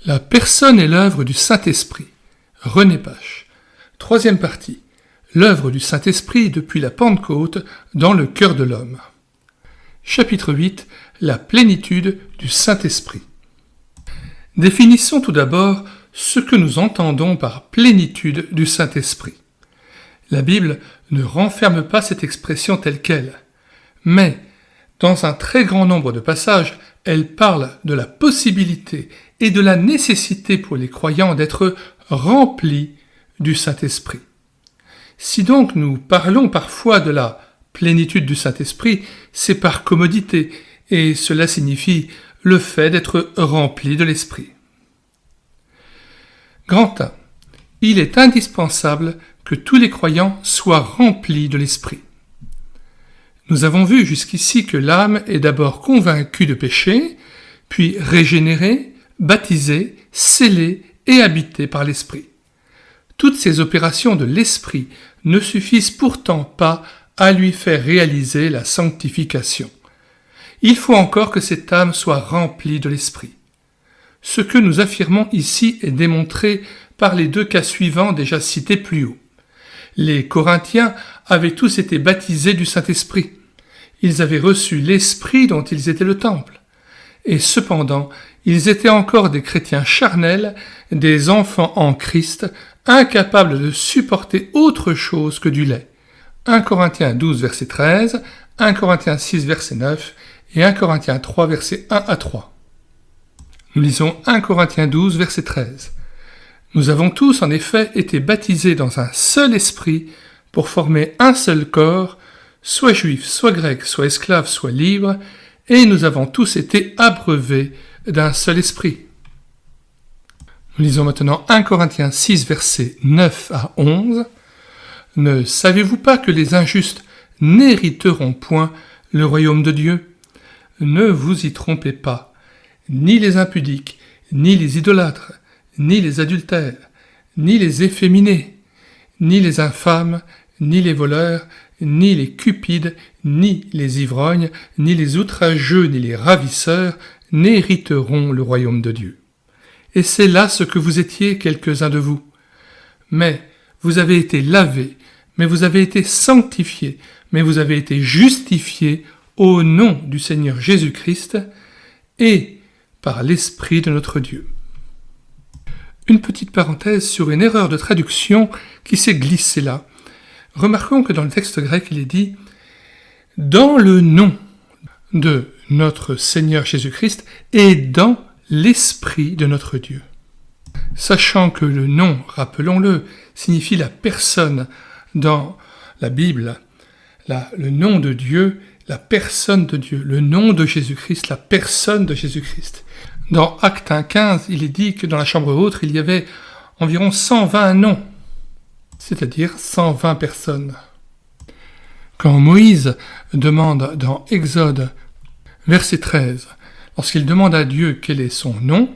La personne et l'œuvre du Saint-Esprit. René Pache. Troisième partie. L'œuvre du Saint-Esprit depuis la Pentecôte dans le cœur de l'homme. Chapitre 8. La plénitude du Saint-Esprit. Définissons tout d'abord ce que nous entendons par plénitude du Saint-Esprit. La Bible ne renferme pas cette expression telle qu'elle, mais dans un très grand nombre de passages, elle parle de la possibilité et de la nécessité pour les croyants d'être remplis du Saint-Esprit. Si donc nous parlons parfois de la plénitude du Saint-Esprit, c'est par commodité, et cela signifie le fait d'être rempli de l'Esprit. Grand 1. Il est indispensable que tous les croyants soient remplis de l'Esprit. Nous avons vu jusqu'ici que l'âme est d'abord convaincue de péché, puis régénérée, baptisée, scellée et habitée par l'Esprit. Toutes ces opérations de l'Esprit ne suffisent pourtant pas à lui faire réaliser la sanctification. Il faut encore que cette âme soit remplie de l'Esprit. Ce que nous affirmons ici est démontré par les deux cas suivants déjà cités plus haut. Les Corinthiens avaient tous été baptisés du Saint-Esprit. Ils avaient reçu l'Esprit dont ils étaient le temple. Et cependant, ils étaient encore des chrétiens charnels, des enfants en Christ, incapables de supporter autre chose que du lait. 1 Corinthiens 12, verset 13, 1 Corinthiens 6, verset 9 et 1 Corinthiens 3, verset 1 à 3. Nous lisons 1 Corinthiens 12, verset 13. Nous avons tous en effet été baptisés dans un seul esprit pour former un seul corps, soit juifs, soit grecs, soit esclaves, soit libres, et nous avons tous été abreuvés d'un seul esprit. Nous lisons maintenant 1 Corinthiens 6, versets 9 à 11. Ne savez-vous pas que les injustes n'hériteront point le royaume de Dieu ? Ne vous y trompez pas, ni les impudiques, ni les idolâtres, ni les adultères, ni les efféminés, ni les infâmes, ni les voleurs, ni les cupides, ni les ivrognes, ni les outrageux, ni les ravisseurs n'hériteront le royaume de Dieu. Et c'est là ce que vous étiez quelques-uns de vous. Mais vous avez été lavés, mais vous avez été sanctifiés, mais vous avez été justifiés au nom du Seigneur Jésus-Christ et par l'Esprit de notre Dieu. Une petite parenthèse sur une erreur de traduction qui s'est glissée là. Remarquons que dans le texte grec, il est dit « dans le nom de notre Seigneur Jésus-Christ et dans l'Esprit de notre Dieu ». Sachant que le nom, rappelons-le, signifie la personne dans la Bible, le nom de Dieu, la personne de Dieu, le nom de Jésus-Christ, la personne de Jésus-Christ. Dans Actes 1.15, il est dit que dans la chambre haute, il y avait environ 120 noms, c'est-à-dire 120 personnes. Quand Moïse demande dans Exode, verset 13, lorsqu'il demande à Dieu quel est son nom,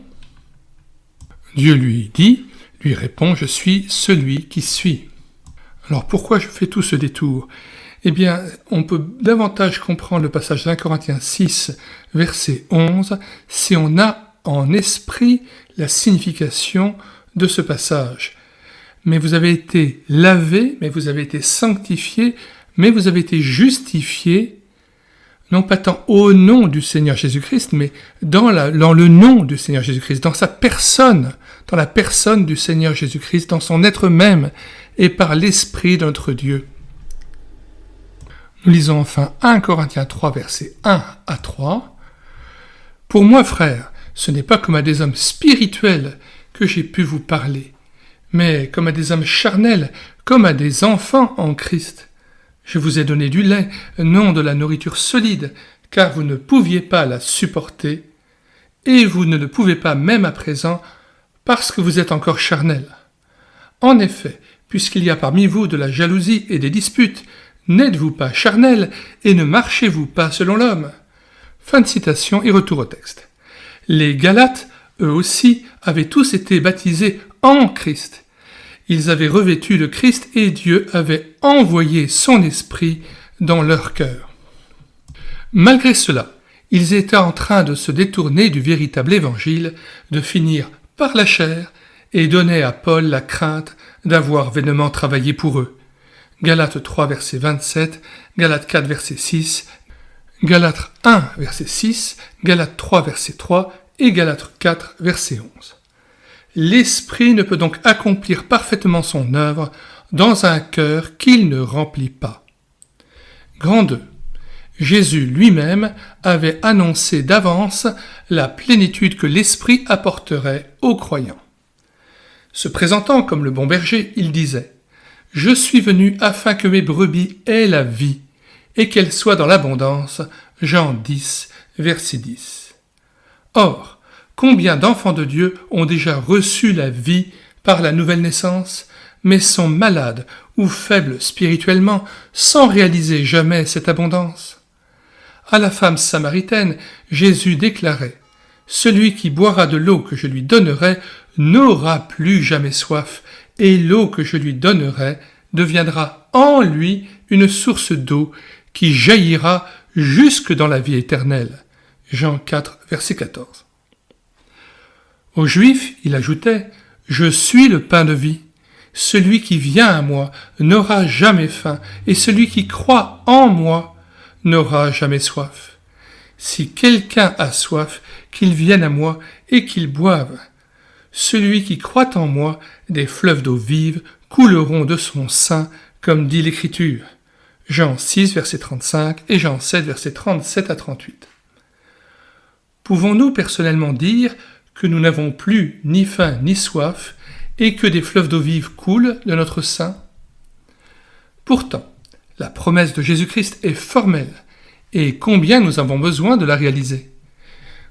Dieu lui répond, « Je suis celui qui suis ». Alors pourquoi je fais tout ce détour ? Eh bien, on peut davantage comprendre le passage d'1 Corinthiens 6, verset 11, si on a en esprit la signification de ce passage. Mais vous avez été lavés, mais vous avez été sanctifiés, mais vous avez été justifiés, non pas tant au nom du Seigneur Jésus-Christ, mais dans le nom du Seigneur Jésus-Christ, dans sa personne, dans la personne du Seigneur Jésus-Christ, dans son être même, et par l'Esprit de notre Dieu. Nous lisons enfin 1 Corinthiens 3, versets 1 à 3. « Pour moi, frères, ce n'est pas comme à des hommes spirituels que j'ai pu vous parler, mais comme à des hommes charnels, comme à des enfants en Christ. Je vous ai donné du lait, non de la nourriture solide, car vous ne pouviez pas la supporter, et vous ne le pouvez pas même à présent, parce que vous êtes encore charnels. En effet, puisqu'il y a parmi vous de la jalousie et des disputes, n'êtes-vous pas charnels et ne marchez-vous pas selon l'homme » Fin de citation et retour au texte. Les Galates, eux aussi, avaient tous été baptisés en Christ. Ils avaient revêtu le Christ et Dieu avait envoyé son esprit dans leur cœur. Malgré cela, ils étaient en train de se détourner du véritable évangile, de finir par la chair et donnaient à Paul la crainte d'avoir vainement travaillé pour eux. Galates 3, verset 27, Galates 4, verset 6, Galates 1, verset 6, Galates 3, verset 3 et Galates 4, verset 11. L'Esprit ne peut donc accomplir parfaitement son œuvre dans un cœur qu'il ne remplit pas. Grand 2. Jésus lui-même avait annoncé d'avance la plénitude que l'Esprit apporterait aux croyants. Se présentant comme le bon berger, il disait « Je suis venu afin que mes brebis aient la vie et qu'elles soient dans l'abondance. » Jean 10, verset 10. Or, combien d'enfants de Dieu ont déjà reçu la vie par la nouvelle naissance, mais sont malades ou faibles spirituellement sans réaliser jamais cette abondance? À la femme samaritaine, Jésus déclarait « Celui qui boira de l'eau que je lui donnerai n'aura plus jamais soif, et l'eau que je lui donnerai deviendra en lui une source d'eau qui jaillira jusque dans la vie éternelle. » Jean 4, verset 14. Aux Juifs, il ajoutait « Je suis le pain de vie. Celui qui vient à moi n'aura jamais faim, et celui qui croit en moi n'aura jamais soif. Si quelqu'un a soif, qu'il vienne à moi et qu'il boive. Celui qui croit en moi, des fleuves d'eau vive couleront de son sein, comme dit l'Écriture. » Jean 6, verset 35 et Jean 7, verset 37 à 38. Pouvons-nous personnellement dire que nous n'avons plus ni faim ni soif et que des fleuves d'eau vive coulent de notre sein? Pourtant, la promesse de Jésus-Christ est formelle, et combien nous avons besoin de la réaliser.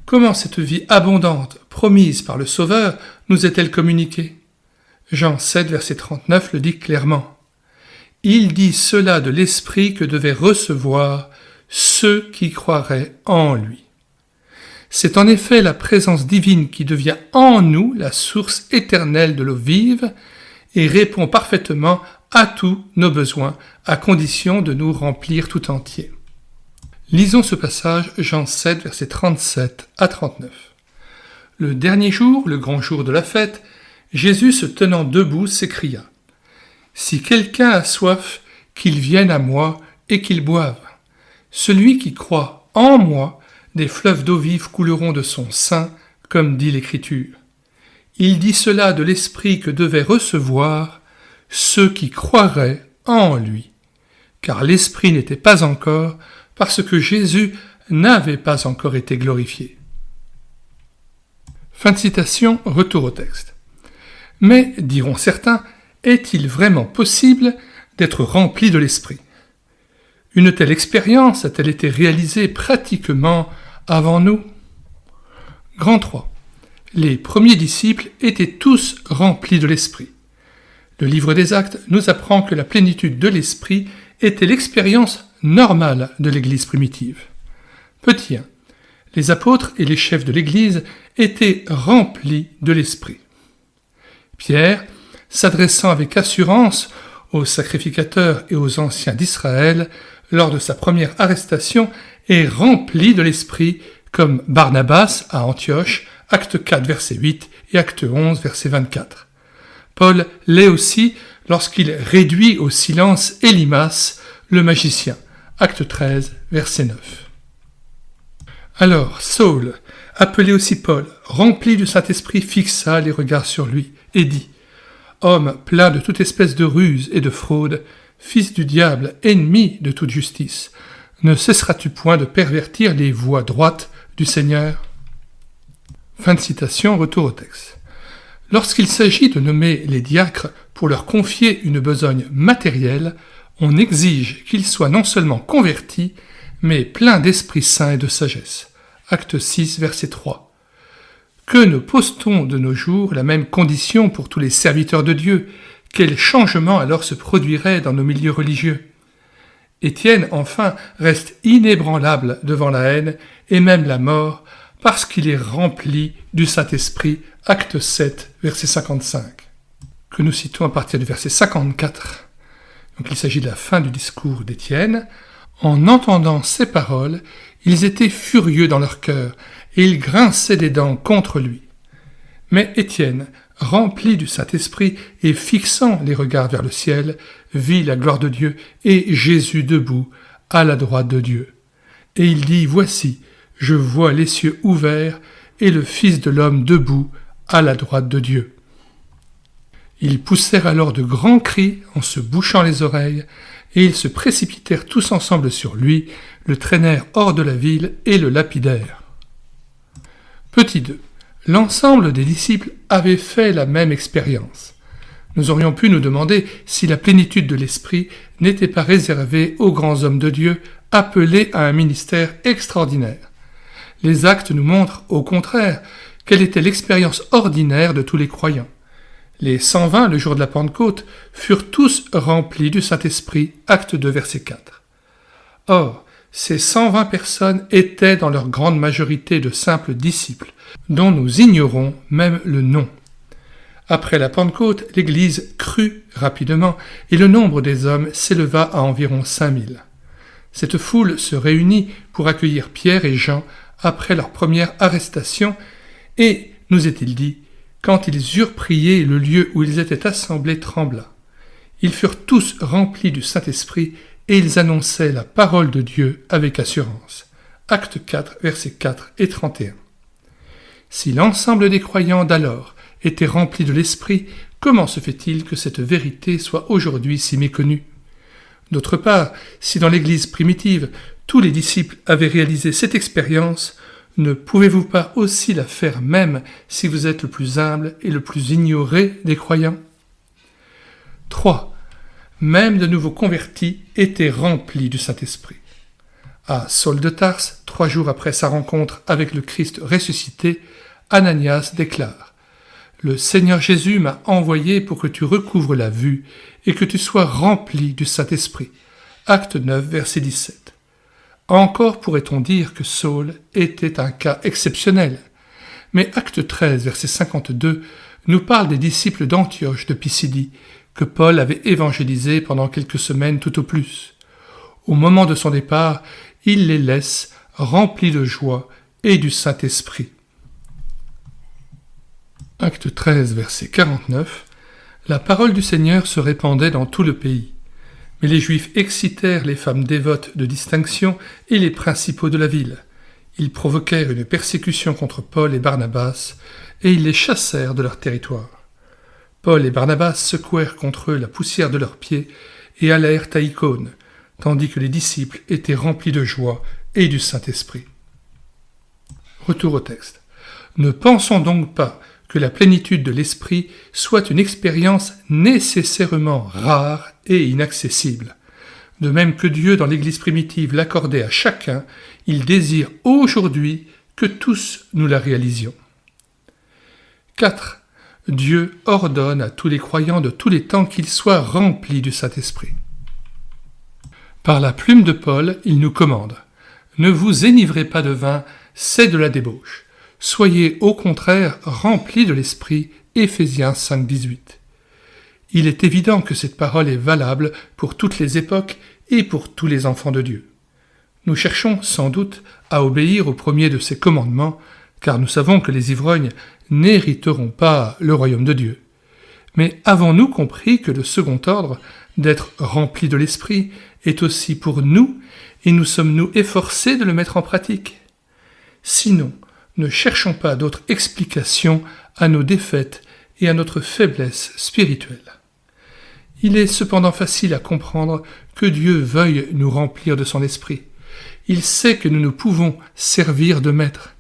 Comment cette vie abondante, promise par le Sauveur, nous est-elle communiquée? Jean 7, verset 39 le dit clairement. Il dit cela de l'Esprit que devaient recevoir ceux qui croiraient en lui. C'est en effet la présence divine qui devient en nous la source éternelle de l'eau vive et répond parfaitement à tous nos besoins, à condition de nous remplir tout entier. Lisons ce passage, Jean 7, versets 37 à 39. Le dernier jour, le grand jour de la fête, Jésus se tenant debout s'écria « Si quelqu'un a soif, qu'il vienne à moi et qu'il boive. Celui qui croit en moi, des fleuves d'eau vive couleront de son sein, comme dit l'Écriture. Il dit cela de l'Esprit que devaient recevoir ceux qui croiraient en lui, car l'Esprit n'était pas encore, parce que Jésus n'avait pas encore été glorifié. » Fin de citation, retour au texte. Mais, diront certains, est-il vraiment possible d'être rempli de l'Esprit? Une telle expérience a-t-elle été réalisée pratiquement avant nous? Grand 3. Les premiers disciples étaient tous remplis de l'Esprit. Le livre des Actes nous apprend que la plénitude de l'Esprit était l'expérience normale de l'Église primitive. Petit 1. Les apôtres et les chefs de l'Église étaient remplis de l'Esprit. Pierre, s'adressant avec assurance aux sacrificateurs et aux anciens d'Israël lors de sa première arrestation, est rempli de l'Esprit comme Barnabas à Antioche, acte 4, verset 8 et acte 11, verset 24. Paul l'est aussi lorsqu'il réduit au silence Élymas, le magicien, acte 13, verset 9. Alors Saul, appelé aussi Paul, rempli du Saint-Esprit, fixa les regards sur lui et dit « Homme plein de toute espèce de ruse et de fraude, fils du diable, ennemi de toute justice, ne cesseras-tu point de pervertir les voies droites du Seigneur ?» Fin de citation, retour au texte. Lorsqu'il s'agit de nommer les diacres pour leur confier une besogne matérielle, on exige qu'ils soient non seulement convertis, mais pleins d'Esprit Saint et de sagesse. Acte 6, verset 3. Que ne pose-t-on de nos jours la même condition pour tous les serviteurs de Dieu? Quel changement alors se produirait dans nos milieux religieux? Étienne, enfin, reste inébranlable devant la haine et même la mort, parce qu'il est rempli du Saint-Esprit. Acte 7, verset 55. Que nous citons à partir du verset 54. Donc il s'agit de la fin du discours d'Étienne. En entendant ces paroles, ils étaient furieux dans leur cœur, et ils grinçaient des dents contre lui. Mais Étienne, rempli du Saint-Esprit et fixant les regards vers le ciel, vit la gloire de Dieu et Jésus debout à la droite de Dieu. Et il dit, « Voici, je vois les cieux ouverts et le Fils de l'homme debout à la droite de Dieu. » Ils poussèrent alors de grands cris en se bouchant les oreilles, et ils se précipitèrent tous ensemble sur lui, le traînèrent hors de la ville et le lapidèrent. Petit 2. L'ensemble des disciples avaient fait la même expérience. Nous aurions pu nous demander si la plénitude de l'Esprit n'était pas réservée aux grands hommes de Dieu appelés à un ministère extraordinaire. Les actes nous montrent, au contraire, quelle était l'expérience ordinaire de tous les croyants. Les 120, le jour de la Pentecôte, furent tous remplis du Saint-Esprit, acte 2, verset 4. Or, ces 120 personnes étaient dans leur grande majorité de simples disciples, dont nous ignorons même le nom. Après la Pentecôte, l'Église crut rapidement et le nombre des hommes s'éleva à environ 5000. Cette foule se réunit pour accueillir Pierre et Jean après leur première arrestation et, nous est-il dit, quand ils eurent prié, le lieu où ils étaient assemblés trembla. Ils furent tous remplis du Saint-Esprit et ils annonçaient la parole de Dieu avec assurance. Acte 4, versets 4 et 31. Si l'ensemble des croyants d'alors étaient remplis de l'Esprit, comment se fait-il que cette vérité soit aujourd'hui si méconnue ? D'autre part, si dans l'Église primitive, tous les disciples avaient réalisé cette expérience, ne pouvez-vous pas aussi la faire même si vous êtes le plus humble et le plus ignoré des croyants ? 3. Même de nouveaux convertis étaient remplis du Saint-Esprit. À Saul de Tarse, 3 jours après sa rencontre avec le Christ ressuscité, Ananias déclare « Le Seigneur Jésus m'a envoyé pour que tu recouvres la vue et que tu sois rempli du Saint-Esprit. » Acte 9, verset 17. Encore pourrait-on dire que Saul était un cas exceptionnel. Mais Acte 13, verset 52, nous parle des disciples d'Antioche de Pisidie, que Paul avait évangélisés pendant quelques semaines tout au plus. Au moment de son départ, il les laisse remplis de joie et du Saint-Esprit. Acte 13, verset 49, la parole du Seigneur se répandait dans tout le pays. Mais les Juifs excitèrent les femmes dévotes de distinction et les principaux de la ville. Ils provoquèrent une persécution contre Paul et Barnabas, et ils les chassèrent de leur territoire. Paul et Barnabas secouèrent contre eux la poussière de leurs pieds et allèrent à Icône, tandis que les disciples étaient remplis de joie et du Saint-Esprit. Retour au texte. Ne pensons donc pas que la plénitude de l'Esprit soit une expérience nécessairement rare et inaccessible. De même que Dieu, dans l'Église primitive, l'accordait à chacun, il désire aujourd'hui que tous nous la réalisions. 4. Dieu ordonne à tous les croyants de tous les temps qu'ils soient remplis du Saint-Esprit. Par la plume de Paul, il nous commande « Ne vous énivrez pas de vin, c'est de la débauche. Soyez au contraire remplis de l'Esprit. » Éphésiens 5, 18. Il est évident que cette parole est valable pour toutes les époques et pour tous les enfants de Dieu. Nous cherchons sans doute à obéir au premier de ces commandements, car nous savons que les ivrognes n'hériteront pas le royaume de Dieu. Mais avons-nous compris que le second ordre, d'être remplis de l'Esprit, est aussi pour nous, et nous sommes-nous efforcés de le mettre en pratique ? Sinon, ne cherchons pas d'autre explication à nos défaites et à notre faiblesse spirituelle. Il est cependant facile à comprendre que Dieu veuille nous remplir de son esprit. Il sait que nous ne pouvons servir de maître.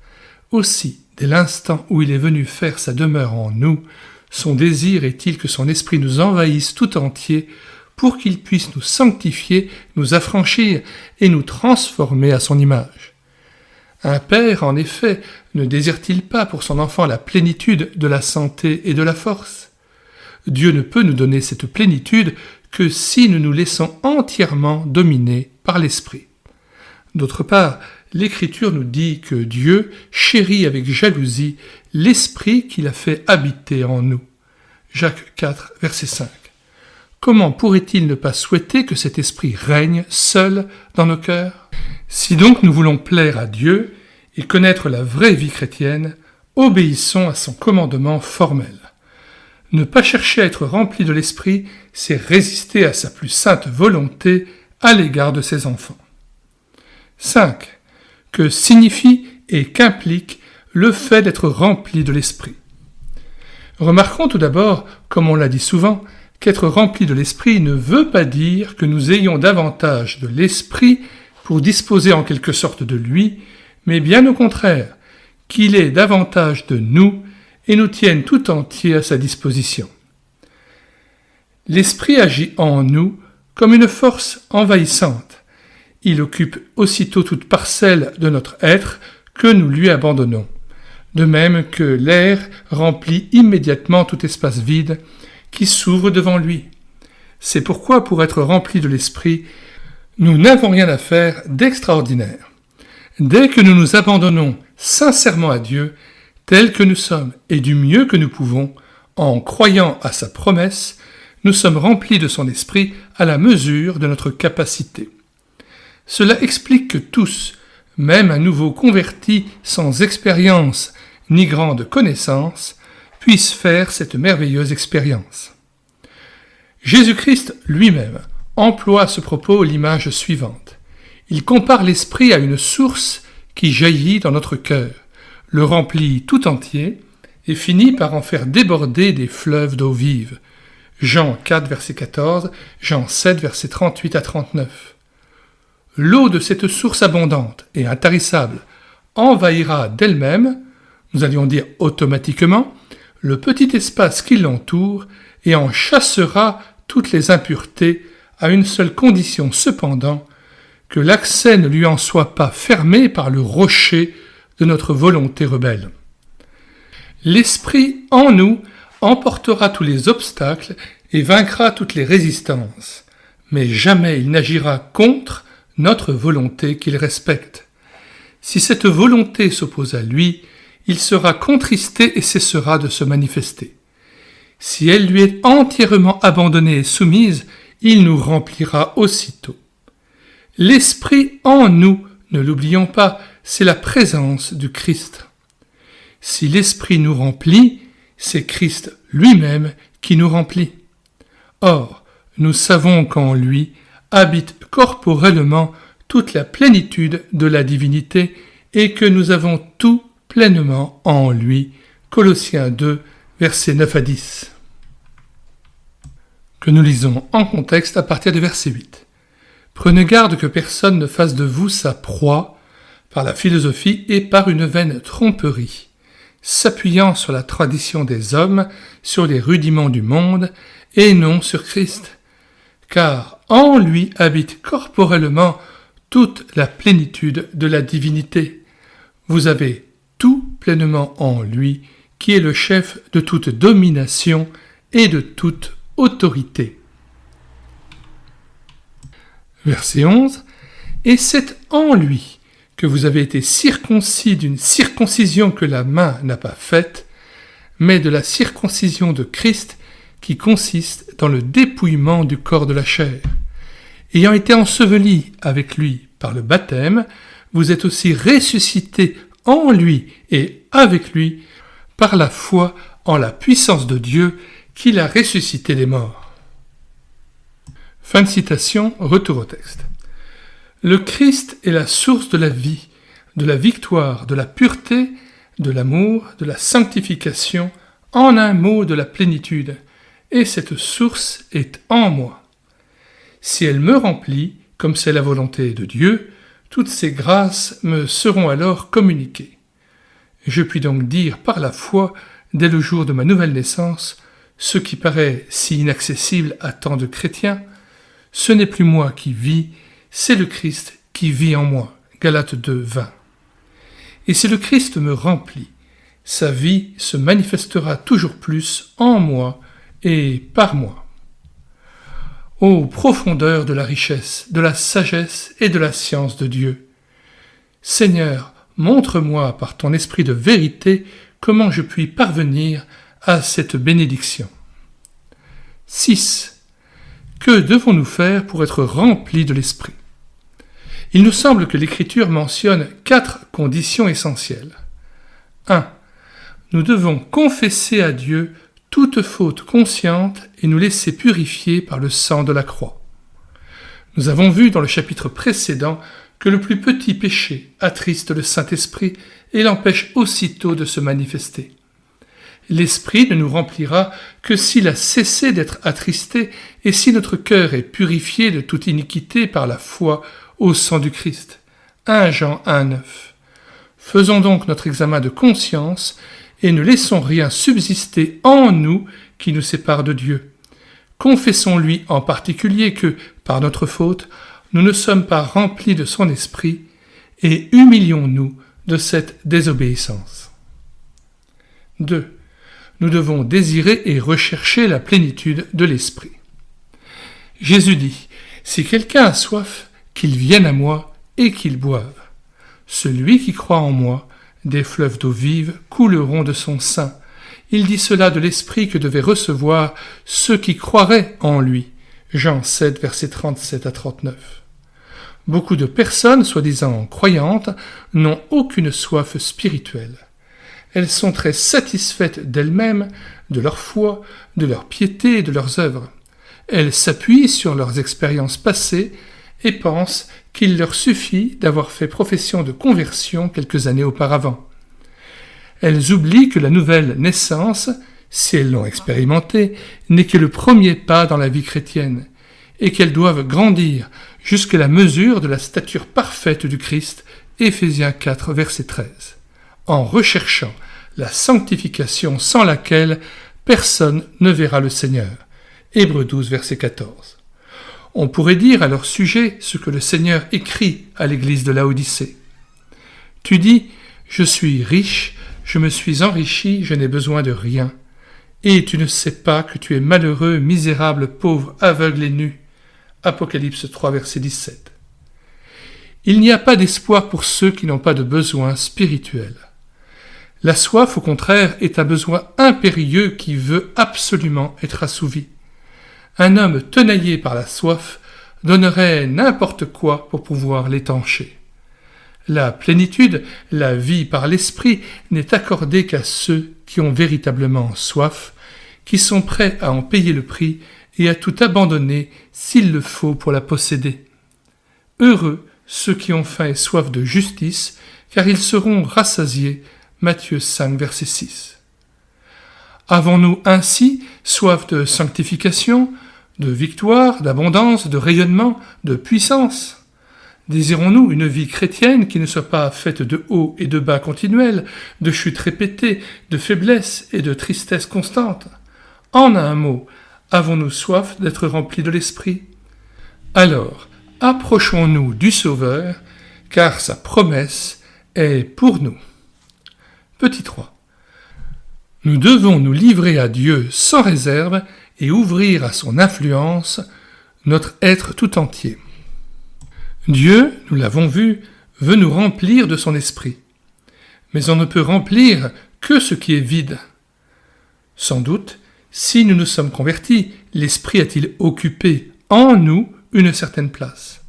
Aussi, dès l'instant où il est venu faire sa demeure en nous, son désir est-il que son esprit nous envahisse tout entier pour qu'il puisse nous sanctifier, nous affranchir et nous transformer à son image. Un père, en effet, ne désire-t-il pas pour son enfant la plénitude de la santé et de la force ? Dieu ne peut nous donner cette plénitude que si nous nous laissons entièrement dominer par l'Esprit. D'autre part, l'Écriture nous dit que Dieu chérit avec jalousie l'Esprit qu'il a fait habiter en nous. Jacques 4, verset 5. Comment pourrait-il ne pas souhaiter que cet Esprit règne seul dans nos cœurs ? Si donc nous voulons plaire à Dieu et connaître la vraie vie chrétienne, obéissons à son commandement formel. Ne pas chercher à être rempli de l'Esprit, c'est résister à sa plus sainte volonté à l'égard de ses enfants. 5. Que signifie et qu'implique le fait d'être rempli de l'Esprit? Remarquons tout d'abord, comme on l'a dit souvent, qu'être rempli de l'Esprit ne veut pas dire que nous ayons davantage de l'Esprit pour disposer en quelque sorte de lui, mais bien au contraire, qu'il ait davantage de nous et nous tienne tout entier à sa disposition. L'Esprit agit en nous comme une force envahissante. Il occupe aussitôt toute parcelle de notre être que nous lui abandonnons, de même que l'air remplit immédiatement tout espace vide qui s'ouvre devant lui. C'est pourquoi, pour être remplis de l'Esprit, nous n'avons rien à faire d'extraordinaire. Dès que nous nous abandonnons sincèrement à Dieu, tels que nous sommes, et du mieux que nous pouvons, en croyant à sa promesse, nous sommes remplis de son esprit à la mesure de notre capacité. Cela explique que tous, même un nouveau converti sans expérience ni grande connaissance, puissent faire cette merveilleuse expérience. Jésus-Christ lui-même emploie à ce propos l'image suivante. Il compare l'esprit à une source qui jaillit dans notre cœur, le remplit tout entier et finit par en faire déborder des fleuves d'eau vive. Jean 4, verset 14, Jean 7, verset 38 à 39. L'eau de cette source abondante et intarissable envahira d'elle-même, nous allions dire automatiquement, le petit espace qui l'entoure et en chassera toutes les impuretés à une seule condition cependant, que l'accès ne lui en soit pas fermé par le rocher de notre volonté rebelle. L'Esprit en nous emportera tous les obstacles et vaincra toutes les résistances, mais jamais il n'agira contre notre volonté qu'il respecte. Si cette volonté s'oppose à lui, il sera contristé et cessera de se manifester. Si elle lui est entièrement abandonnée et soumise, il nous remplira aussitôt. L'Esprit en nous, ne l'oublions pas, c'est la présence du Christ. Si l'Esprit nous remplit, c'est Christ lui-même qui nous remplit. Or, nous savons qu'en lui habite corporellement toute la plénitude de la divinité et que nous avons tout pleinement en lui. Colossiens 2, versets 9 à 10. Que nous lisons en contexte à partir du verset 8. Prenez garde que personne ne fasse de vous sa proie par la philosophie et par une vaine tromperie, s'appuyant sur la tradition des hommes, sur les rudiments du monde, et non sur Christ. Car en lui habite corporellement toute la plénitude de la divinité. Vous avez tout pleinement en lui, qui est le chef de toute domination et de toute autorité. Verset 11. Et c'est en lui que vous avez été circoncis d'une circoncision que la main n'a pas faite, mais de la circoncision de Christ qui consiste dans le dépouillement du corps de la chair. Ayant été ensevelis avec lui par le baptême, vous êtes aussi ressuscités en lui et avec lui par la foi en la puissance de Dieu qui l'a ressuscité des morts. Fin de citation, retour au texte. Le Christ est la source de la vie, de la victoire, de la pureté, de l'amour, de la sanctification, en un mot de la plénitude, et cette source est en moi. Si elle me remplit, comme c'est la volonté de Dieu, toutes ces grâces me seront alors communiquées. Je puis donc dire par la foi, dès le jour de ma nouvelle naissance, ce qui paraît si inaccessible à tant de chrétiens, ce n'est plus moi qui vis, c'est le Christ qui vit en moi. Galates 2, 20. Et si le Christ me remplit, sa vie se manifestera toujours plus en moi et par moi. Ô profondeur de la richesse, de la sagesse et de la science de Dieu! Seigneur, montre-moi par ton esprit de vérité comment je puis parvenir à cette bénédiction. 6. Que devons-nous faire pour être remplis de l'Esprit? Il nous semble que l'Écriture mentionne 4 conditions essentielles. 1. nous devons confesser à Dieu toute faute consciente et nous laisser purifier par le sang de la croix. Nous avons vu dans le chapitre précédent que le plus petit péché attriste le Saint-Esprit et l'empêche aussitôt de se manifester. L'Esprit ne nous remplira que s'il a cessé d'être attristé et si notre cœur est purifié de toute iniquité par la foi au sang du Christ. 1 Jean 1,9. Faisons donc notre examen de conscience et ne laissons rien subsister en nous qui nous sépare de Dieu. Confessons-lui en particulier que, par notre faute, nous ne sommes pas remplis de son esprit et humilions-nous de cette désobéissance. 2. Nous devons désirer et rechercher la plénitude de l'esprit. Jésus dit, « Si quelqu'un a soif, qu'il vienne à moi et qu'il boive. Celui qui croit en moi, des fleuves d'eau vive couleront de son sein. » Il dit cela de l'esprit que devaient recevoir ceux qui croiraient en lui. Jean 7, versets 37 à 39. Beaucoup de personnes, soi-disant croyantes, n'ont aucune soif spirituelle. Elles sont très satisfaites d'elles-mêmes, de leur foi, de leur piété et de leurs œuvres. Elles s'appuient sur leurs expériences passées et pensent qu'il leur suffit d'avoir fait profession de conversion quelques années auparavant. Elles oublient que la nouvelle naissance, si elles l'ont expérimentée, n'est que le premier pas dans la vie chrétienne, et qu'elles doivent grandir jusqu'à la mesure de la stature parfaite du Christ, Éphésiens 4, verset 13, en recherchant la sanctification sans laquelle personne ne verra le Seigneur, Hébreux 12, verset 14. On pourrait dire à leur sujet ce que le Seigneur écrit à l'église de Laodicée. Tu dis, je suis riche, je me suis enrichi, je n'ai besoin de rien. Et tu ne sais pas que tu es malheureux, misérable, pauvre, aveugle et nu. Apocalypse 3, verset 17. Il n'y a pas d'espoir pour ceux qui n'ont pas de besoin spirituel. La soif, au contraire, est un besoin impérieux qui veut absolument être assouvi. Un homme tenaillé par la soif donnerait n'importe quoi pour pouvoir l'étancher. La plénitude, la vie par l'esprit, n'est accordée qu'à ceux qui ont véritablement soif, qui sont prêts à en payer le prix et à tout abandonner s'il le faut pour la posséder. Heureux ceux qui ont faim et soif de justice, car ils seront rassasiés. Matthieu 5, verset 6. Avons-nous ainsi soif de sanctification, de victoire, d'abondance, de rayonnement, de puissance ? Désirons-nous une vie chrétienne qui ne soit pas faite de hauts et de bas continuels, de chutes répétées, de faiblesse et de tristesse constante ? En un mot, avons-nous soif d'être remplis de l'Esprit ? Alors, approchons-nous du Sauveur, car sa promesse est pour nous. Petit 3. Nous devons nous livrer à Dieu sans réserve et ouvrir à son influence notre être tout entier. Dieu, nous l'avons vu, veut nous remplir de son esprit. Mais on ne peut remplir que ce qui est vide. Sans doute, si nous nous sommes convertis, l'esprit a-t-il occupé en nous une certaine place.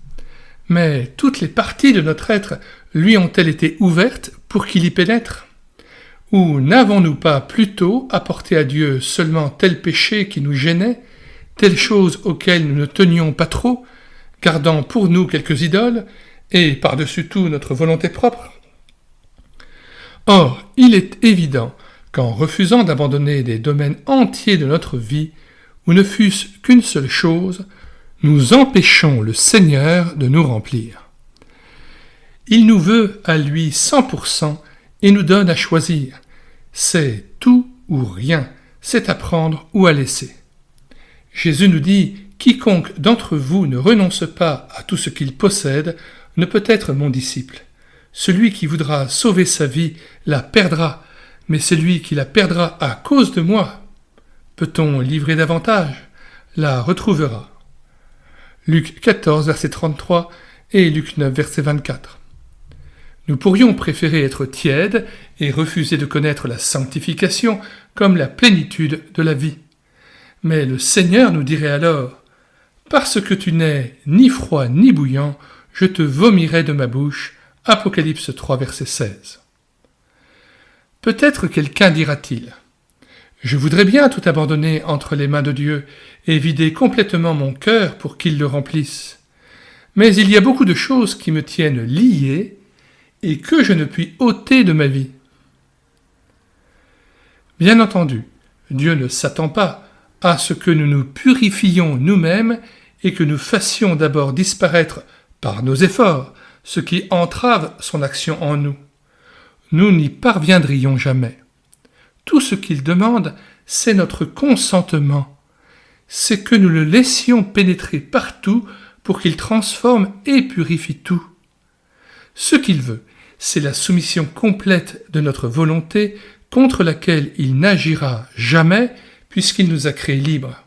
Mais toutes les parties de notre être lui ont-elles été ouvertes pour qu'il y pénètre ? Ou n'avons-nous pas plutôt apporté à Dieu seulement tel péché qui nous gênait, telle chose auquel nous ne tenions pas trop, gardant pour nous quelques idoles, et par-dessus tout notre volonté propre ? Or, il est évident qu'en refusant d'abandonner des domaines entiers de notre vie, ou ne fût-ce qu'une seule chose, nous empêchons le Seigneur de nous remplir. Il nous veut à lui 100% et nous donne à choisir. C'est tout ou rien, c'est à prendre ou à laisser. Jésus nous dit « Quiconque d'entre vous ne renonce pas à tout ce qu'il possède ne peut être mon disciple. Celui qui voudra sauver sa vie la perdra, mais celui qui la perdra à cause de moi, peut-on livrer davantage, la retrouvera. » Luc 14, verset 33 et Luc 9, verset 24. Nous pourrions préférer être tièdes et refuser de connaître la sanctification comme la plénitude de la vie. Mais le Seigneur nous dirait alors « Parce que tu n'es ni froid ni bouillant, je te vomirai de ma bouche. » Apocalypse 3, verset 16. Peut-être quelqu'un dira-t-il : je voudrais bien tout abandonner entre les mains de Dieu et vider complètement mon cœur pour qu'il le remplisse. Mais il y a beaucoup de choses qui me tiennent lié et que je ne puis ôter de ma vie. Bien entendu, Dieu ne s'attend pas à ce que nous nous purifions nous-mêmes et que nous fassions d'abord disparaître par nos efforts ce qui entrave son action en nous. Nous n'y parviendrions jamais. Tout ce qu'il demande, c'est notre consentement. C'est que nous le laissions pénétrer partout pour qu'il transforme et purifie tout. Ce qu'il veut, c'est la soumission complète de notre volonté contre laquelle il n'agira jamais puisqu'il nous a créés libres.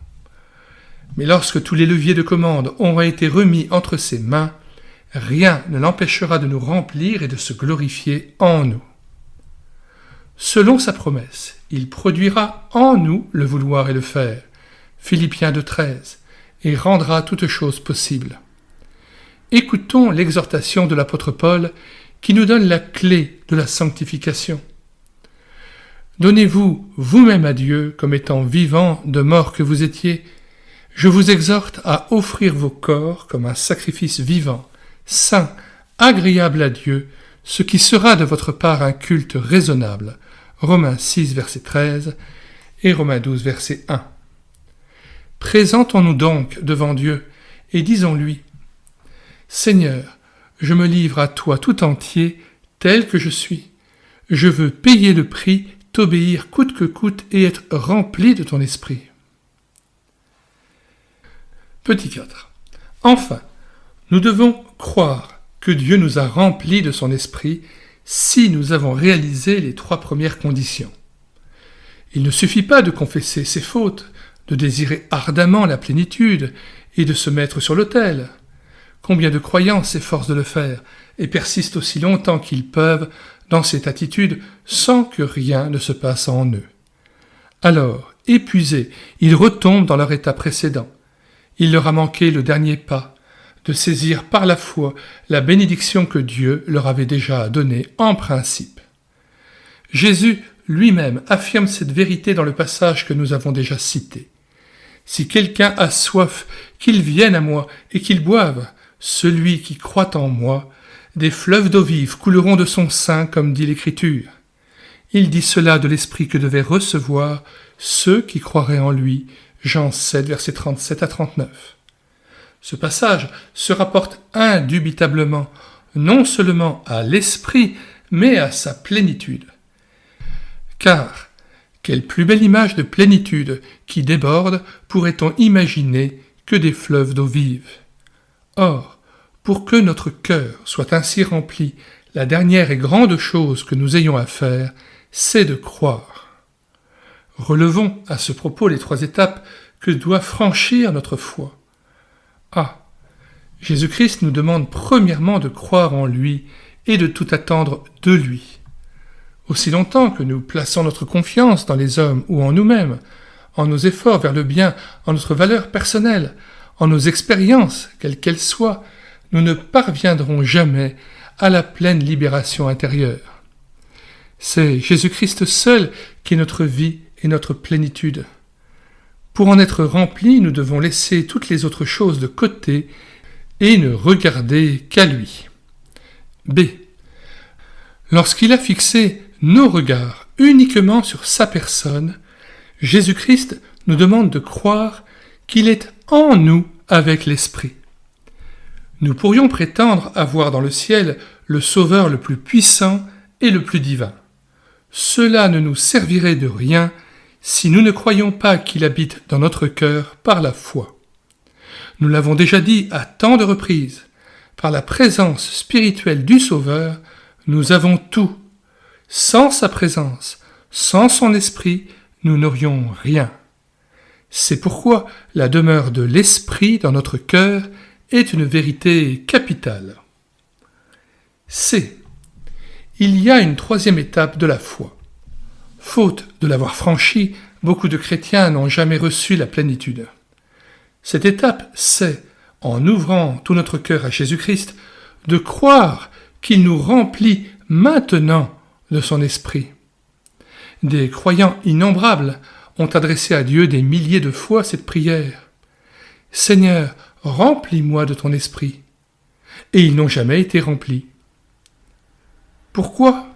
Mais lorsque tous les leviers de commande auront été remis entre ses mains, rien ne l'empêchera de nous remplir et de se glorifier en nous. Selon sa promesse, il produira en nous le vouloir et le faire, Philippiens 2,13, et rendra toutes choses possibles. Écoutons l'exhortation de l'apôtre Paul qui nous donne la clé de la sanctification. Donnez-vous vous-même à Dieu comme étant vivant de mort que vous étiez. Je vous exhorte à offrir vos corps comme un sacrifice vivant, saint, agréable à Dieu, ce qui sera de votre part un culte raisonnable. Romains 6, verset 13 et Romains 12, verset 1. Présentons-nous donc devant Dieu et disons-lui : Seigneur, je me livre à toi tout entier, tel que je suis. Je veux payer le prix, t'obéir coûte que coûte et être rempli de ton esprit. Petit 4. Enfin, nous devons croire que Dieu nous a remplis de son esprit si nous avons réalisé les 3 premières conditions. Il ne suffit pas de confesser ses fautes, de désirer ardemment la plénitude et de se mettre sur l'autel. Combien de croyants s'efforcent de le faire et persistent aussi longtemps qu'ils peuvent dans cette attitude sans que rien ne se passe en eux. Alors, épuisés, ils retombent dans leur état précédent. Il leur a manqué le dernier pas, de saisir par la foi la bénédiction que Dieu leur avait déjà donnée en principe. Jésus lui-même affirme cette vérité dans le passage que nous avons déjà cité. « Si quelqu'un a soif, qu'il vienne à moi et qu'il boive. Celui qui croit en moi, des fleuves d'eau vive couleront de son sein, comme dit l'Écriture. » Il dit cela de l'Esprit que devaient recevoir ceux qui croiraient en lui. Jean 7, versets 37 à 39. Ce passage se rapporte indubitablement non seulement à l'Esprit, mais à sa plénitude. Car, quelle plus belle image de plénitude qui déborde pourrait-on imaginer que des fleuves d'eau vive ? Or, pour que notre cœur soit ainsi rempli, la dernière et grande chose que nous ayons à faire, c'est de croire. Relevons à ce propos les 3 étapes que doit franchir notre foi. A. Jésus-Christ nous demande premièrement de croire en lui et de tout attendre de lui. Aussi longtemps que nous plaçons notre confiance dans les hommes ou en nous-mêmes, en nos efforts vers le bien, en notre valeur personnelle, en nos expériences, quelles qu'elles soient, nous ne parviendrons jamais à la pleine libération intérieure. C'est Jésus-Christ seul qui est notre vie et notre plénitude. Pour en être remplis, nous devons laisser toutes les autres choses de côté et ne regarder qu'à lui. B. Lorsqu'il a fixé nos regards uniquement sur sa personne, Jésus-Christ nous demande de croire qu'il est en nous avec l'Esprit. Nous pourrions prétendre avoir dans le ciel le Sauveur le plus puissant et le plus divin. Cela ne nous servirait de rien si nous ne croyons pas qu'il habite dans notre cœur par la foi. Nous l'avons déjà dit à tant de reprises, par la présence spirituelle du Sauveur, nous avons tout. Sans sa présence, sans son esprit, nous n'aurions rien. C'est pourquoi la demeure de l'esprit dans notre cœur est une vérité capitale. C. Il y a une 3e étape de la foi. Faute de l'avoir franchie, beaucoup de chrétiens n'ont jamais reçu la plénitude. Cette étape, c'est, en ouvrant tout notre cœur à Jésus-Christ, de croire qu'il nous remplit maintenant de son esprit. Des croyants innombrables ont adressé à Dieu des milliers de fois cette prière. « Seigneur, remplis-moi de ton esprit. » Et ils n'ont jamais été remplis. Pourquoi ?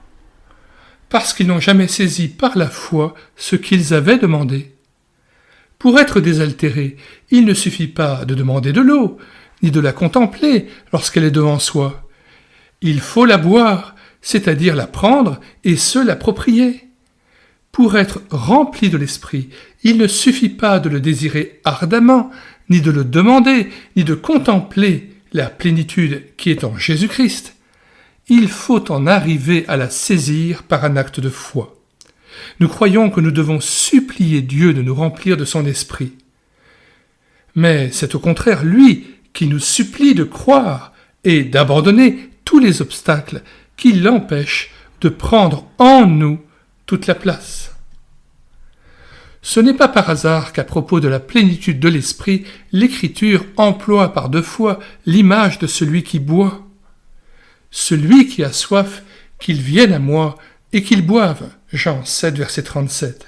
Parce qu'ils n'ont jamais saisi par la foi ce qu'ils avaient demandé. Pour être désaltéré, il ne suffit pas de demander de l'eau, ni de la contempler lorsqu'elle est devant soi. Il faut la boire, c'est-à-dire la prendre et se l'approprier. Pour être rempli de l'esprit, il ne suffit pas de le désirer ardemment, ni de le demander, ni de contempler la plénitude qui est en Jésus-Christ. Il faut en arriver à la saisir par un acte de foi. Nous croyons que nous devons supplier Dieu de nous remplir de son esprit. Mais c'est au contraire lui qui nous supplie de croire et d'abandonner tous les obstacles qui l'empêchent de prendre en nous toute la place. Ce n'est pas par hasard qu'à propos de la plénitude de l'esprit, l'Écriture emploie par 2 fois l'image de celui qui boit. Celui qui a soif, qu'il vienne à moi et qu'il boive. Jean 7, verset 37.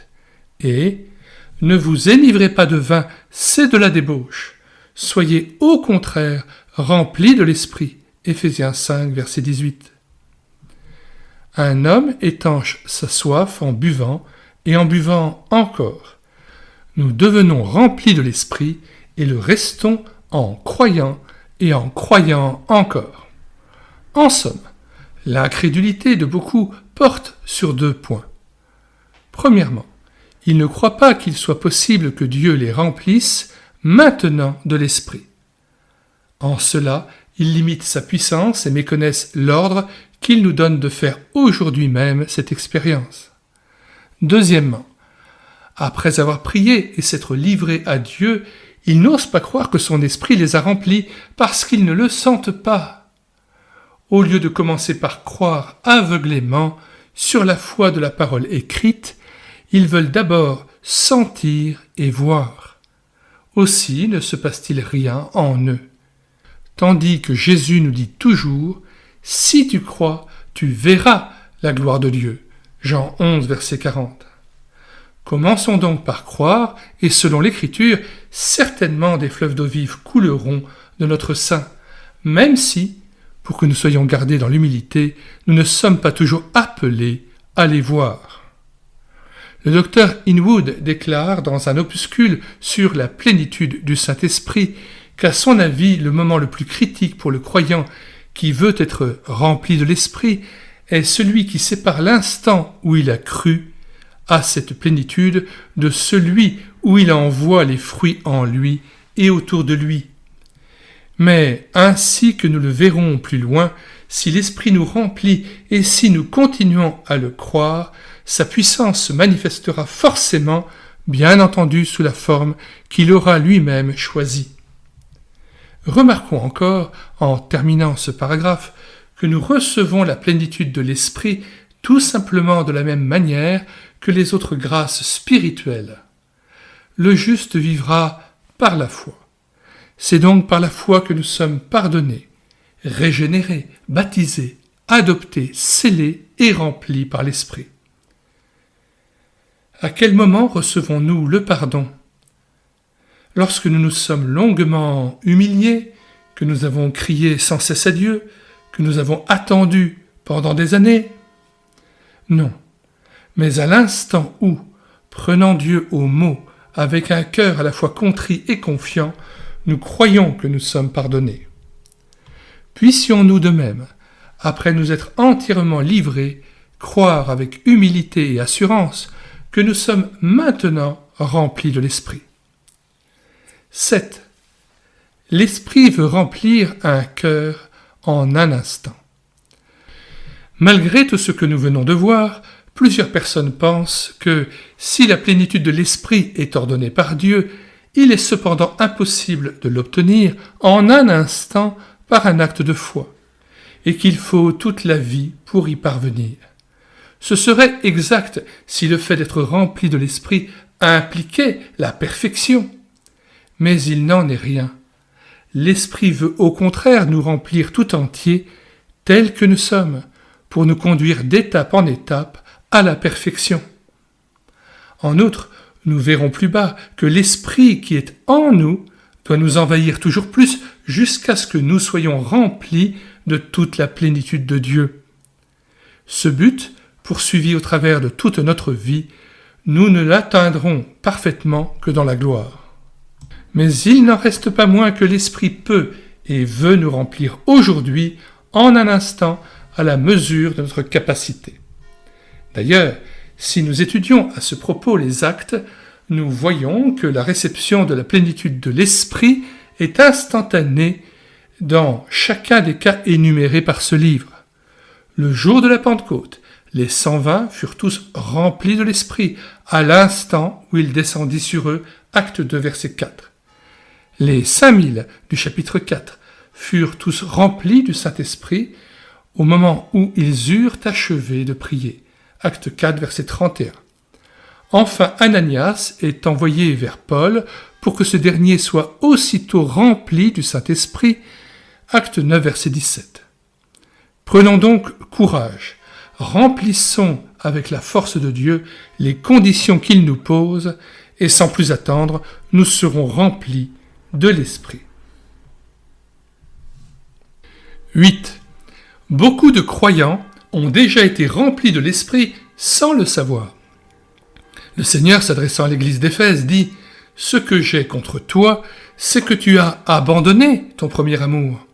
Et « Ne vous énivrez pas de vin, c'est de la débauche. Soyez au contraire remplis de l'esprit. » Éphésiens 5, verset 18. Un homme étanche sa soif en buvant et en buvant encore. Nous devenons remplis de l'esprit et le restons en croyant et en croyant encore. En somme, l'incrédulité de beaucoup porte sur 2 points. Premièrement, ils ne croient pas qu'il soit possible que Dieu les remplisse maintenant de l'esprit. En cela, ils limitent sa puissance et méconnaissent l'ordre qu'il nous donne de faire aujourd'hui même cette expérience. Deuxièmement, après avoir prié et s'être livrés à Dieu, ils n'osent pas croire que son esprit les a remplis parce qu'ils ne le sentent pas. Au lieu de commencer par croire aveuglément sur la foi de la parole écrite, ils veulent d'abord sentir et voir. Aussi ne se passe-t-il rien en eux. Tandis que Jésus nous dit toujours « Si tu crois, tu verras la gloire de Dieu » Jean 11, verset 40. Commençons donc par croire, et selon l'Écriture, certainement des fleuves d'eau vive couleront de notre sein, même si, pour que nous soyons gardés dans l'humilité, nous ne sommes pas toujours appelés à les voir. Le docteur Inwood déclare dans un opuscule sur la plénitude du Saint-Esprit qu'à son avis, le moment le plus critique pour le croyant qui veut être rempli de l'Esprit est celui qui sépare l'instant où il a cru à cette plénitude de celui où il en voit les fruits en lui et autour de lui. Mais ainsi que nous le verrons plus loin, si l'Esprit nous remplit et si nous continuons à le croire, sa puissance se manifestera forcément, bien entendu sous la forme qu'il aura lui-même choisie. Remarquons encore, en terminant ce paragraphe, que nous recevons la plénitude de l'Esprit tout simplement de la même manière que les autres grâces spirituelles. Le juste vivra par la foi. C'est donc par la foi que nous sommes pardonnés, régénérés, baptisés, adoptés, scellés et remplis par l'Esprit. À quel moment recevons-nous le pardon ? Lorsque nous nous sommes longuement humiliés, que nous avons crié sans cesse à Dieu, que nous avons attendu pendant des années ? Non, mais à l'instant où, prenant Dieu au mot, avec un cœur à la fois contrit et confiant, nous croyons que nous sommes pardonnés. Puissions-nous de même, après nous être entièrement livrés, croire avec humilité et assurance que nous sommes maintenant remplis de l'Esprit. 7. L'Esprit veut remplir un cœur en un instant. Malgré tout ce que nous venons de voir, plusieurs personnes pensent que, si la plénitude de l'Esprit est ordonnée par Dieu, il est cependant impossible de l'obtenir en un instant par un acte de foi, et qu'il faut toute la vie pour y parvenir. Ce serait exact si le fait d'être rempli de l'Esprit impliquait la perfection. Mais il n'en est rien. L'Esprit veut au contraire nous remplir tout entier, tels que nous sommes, pour nous conduire d'étape en étape à la perfection. En outre, nous verrons plus bas que l'Esprit qui est en nous doit nous envahir toujours plus jusqu'à ce que nous soyons remplis de toute la plénitude de Dieu. Ce but, poursuivi au travers de toute notre vie, nous ne l'atteindrons parfaitement que dans la gloire. Mais il n'en reste pas moins que l'Esprit peut et veut nous remplir aujourd'hui, en un instant, à la mesure de notre capacité. D'ailleurs, si nous étudions à ce propos les actes, nous voyons que la réception de la plénitude de l'Esprit est instantanée dans chacun des cas énumérés par ce livre. Le jour de la Pentecôte, les 120 furent tous remplis de l'Esprit à l'instant où il descendit sur eux, acte 2, verset 4. Les 5000 du chapitre 4 furent tous remplis du Saint-Esprit au moment où ils eurent achevé de prier, acte 4, verset 31. Enfin, Ananias est envoyé vers Paul pour que ce dernier soit aussitôt rempli du Saint-Esprit, acte 9, verset 17. Prenons donc courage, remplissons avec la force de Dieu les conditions qu'il nous pose, et sans plus attendre, nous serons remplis de l'Esprit. 8. Beaucoup de croyants ont déjà été remplis de l'Esprit sans le savoir. Le Seigneur, s'adressant à l'église d'Éphèse, dit « Ce que j'ai contre toi, c'est que tu as abandonné ton premier amour. »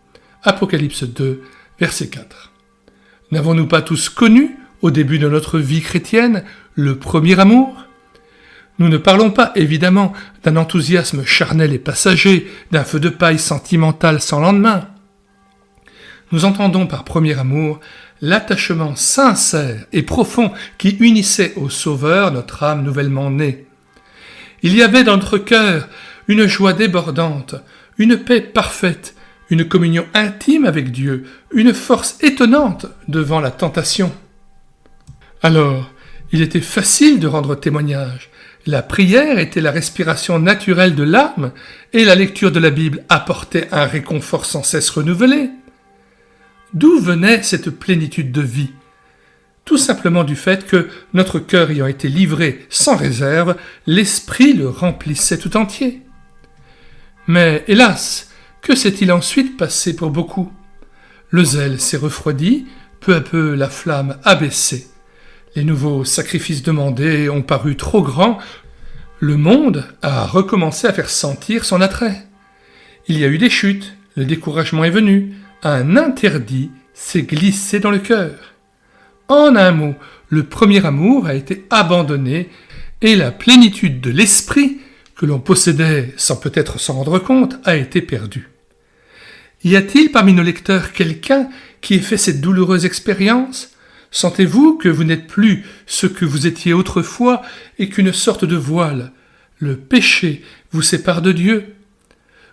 Apocalypse 2, verset 4. N'avons-nous pas tous connu, au début de notre vie chrétienne, le premier amour ? Nous ne parlons pas, évidemment, d'un enthousiasme charnel et passager, d'un feu de paille sentimental sans lendemain. Nous entendons par premier amour l'attachement sincère et profond qui unissait au Sauveur notre âme nouvellement née. Il y avait dans notre cœur une joie débordante, une paix parfaite, une communion intime avec Dieu, une force étonnante devant la tentation. Alors, il était facile de rendre témoignage. La prière était la respiration naturelle de l'âme et la lecture de la Bible apportait un réconfort sans cesse renouvelé. D'où venait cette plénitude de vie ? Tout simplement du fait que, notre cœur ayant été livré sans réserve, l'Esprit le remplissait tout entier. Mais hélas, que s'est-il ensuite passé pour beaucoup ? Le zèle s'est refroidi, peu à peu la flamme a baissé. Les nouveaux sacrifices demandés ont paru trop grands. Le monde a recommencé à faire sentir son attrait. Il y a eu des chutes, le découragement est venu, un interdit s'est glissé dans le cœur. En un mot, le premier amour a été abandonné et la plénitude de l'esprit que l'on possédait sans peut-être s'en rendre compte a été perdue. Y a-t-il parmi nos lecteurs quelqu'un qui ait fait cette douloureuse expérience ? Sentez-vous que vous n'êtes plus ce que vous étiez autrefois et qu'une sorte de voile, le péché, vous sépare de Dieu ?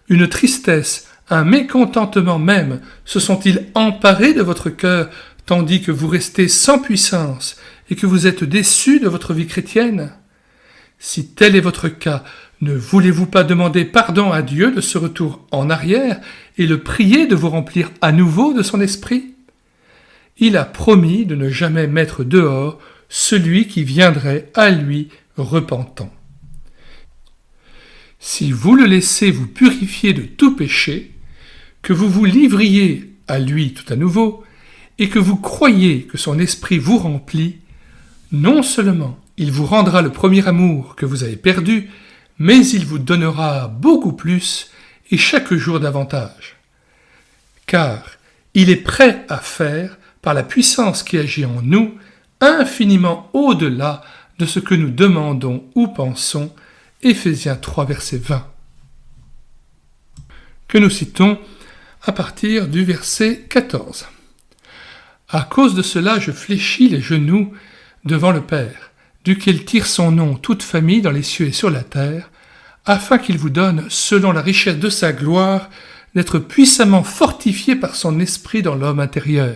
Une tristesse, un mécontentement même se sont-ils emparés de votre cœur tandis que vous restez sans puissance et que vous êtes déçus de votre vie chrétienne ? Si tel est votre cas, ne voulez-vous pas demander pardon à Dieu de ce retour en arrière et le prier de vous remplir à nouveau de son esprit ? Il a promis de ne jamais mettre dehors celui qui viendrait à lui repentant. Si vous le laissez vous purifier de tout péché, que vous vous livriez à lui tout à nouveau, et que vous croyez que son esprit vous remplit, non seulement il vous rendra le premier amour que vous avez perdu, mais il vous donnera beaucoup plus et chaque jour davantage. Car il est prêt à faire, par la puissance qui agit en nous, infiniment au-delà de ce que nous demandons ou pensons, Éphésiens 3, verset 20. Que nous citons à partir du verset 14. À cause de cela, je fléchis les genoux devant le Père, duquel tire son nom toute famille dans les cieux et sur la terre, afin qu'il vous donne, selon la richesse de sa gloire, d'être puissamment fortifié par son esprit dans l'homme intérieur,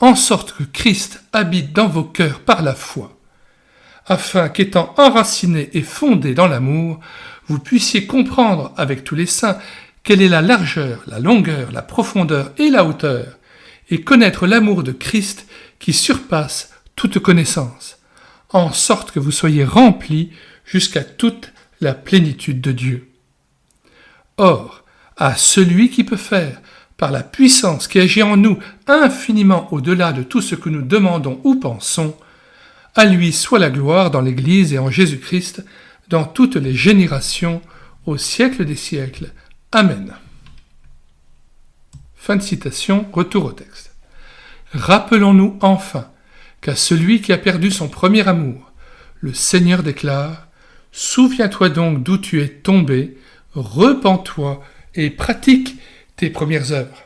en sorte que Christ habite dans vos cœurs par la foi, afin qu'étant enracinés et fondés dans l'amour, vous puissiez comprendre avec tous les saints quelle est la largeur, la longueur, la profondeur et la hauteur, et connaître l'amour de Christ qui surpasse toute connaissance, en sorte que vous soyez remplis jusqu'à toute la plénitude de Dieu. Or, à celui qui peut faire, par la puissance qui agit en nous infiniment au-delà de tout ce que nous demandons ou pensons, à lui soit la gloire dans l'Église et en Jésus-Christ, dans toutes les générations, au siècle des siècles. Amen. Fin de citation, retour au texte. Rappelons-nous enfin qu'à celui qui a perdu son premier amour, le Seigneur déclare « Souviens-toi donc d'où tu es tombé, repens-toi et pratique tes premières œuvres.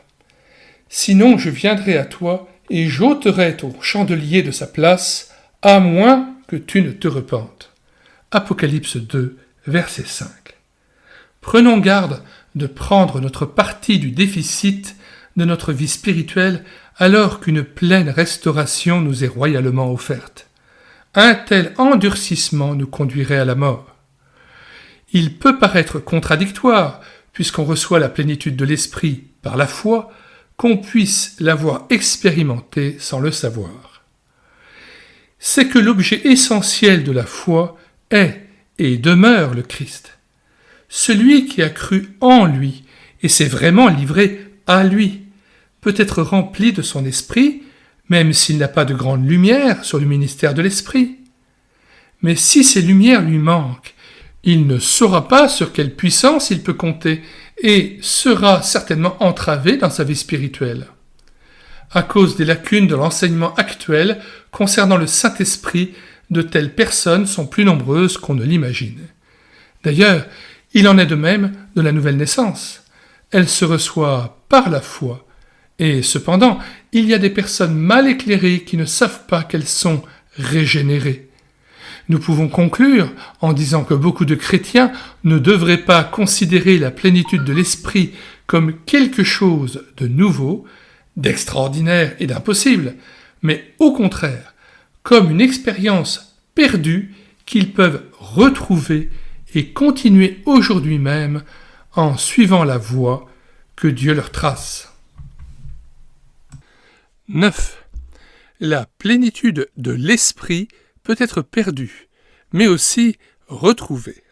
Sinon je viendrai à toi et j'ôterai ton chandelier de sa place, à moins que tu ne te repentes. » Apocalypse 2, verset 5. Prenons garde de prendre notre parti du déficit de notre vie spirituelle alors qu'une pleine restauration nous est royalement offerte. Un tel endurcissement nous conduirait à la mort. Il peut paraître contradictoire, puisqu'on reçoit la plénitude de l'esprit par la foi, qu'on puisse l'avoir expérimentée sans le savoir. C'est que l'objet essentiel de la foi est et demeure le Christ. Celui qui a cru en lui et s'est vraiment livré à lui peut être rempli de son esprit, même s'il n'a pas de grande lumière sur le ministère de l'esprit. Mais si ces lumières lui manquent, il ne saura pas sur quelle puissance il peut compter et sera certainement entravé dans sa vie spirituelle. À cause des lacunes de l'enseignement actuel concernant le Saint-Esprit, de telles personnes sont plus nombreuses qu'on ne l'imagine. D'ailleurs, il en est de même de la nouvelle naissance. Elle se reçoit par la foi. Et cependant, il y a des personnes mal éclairées qui ne savent pas qu'elles sont régénérées. Nous pouvons conclure en disant que beaucoup de chrétiens ne devraient pas considérer la plénitude de l'esprit comme quelque chose de nouveau, d'extraordinaire et d'impossible, mais au contraire, comme une expérience perdue qu'ils peuvent retrouver et continuer aujourd'hui même en suivant la voie que Dieu leur trace. 9. La plénitude de l'esprit peut être perdue, mais aussi retrouvée.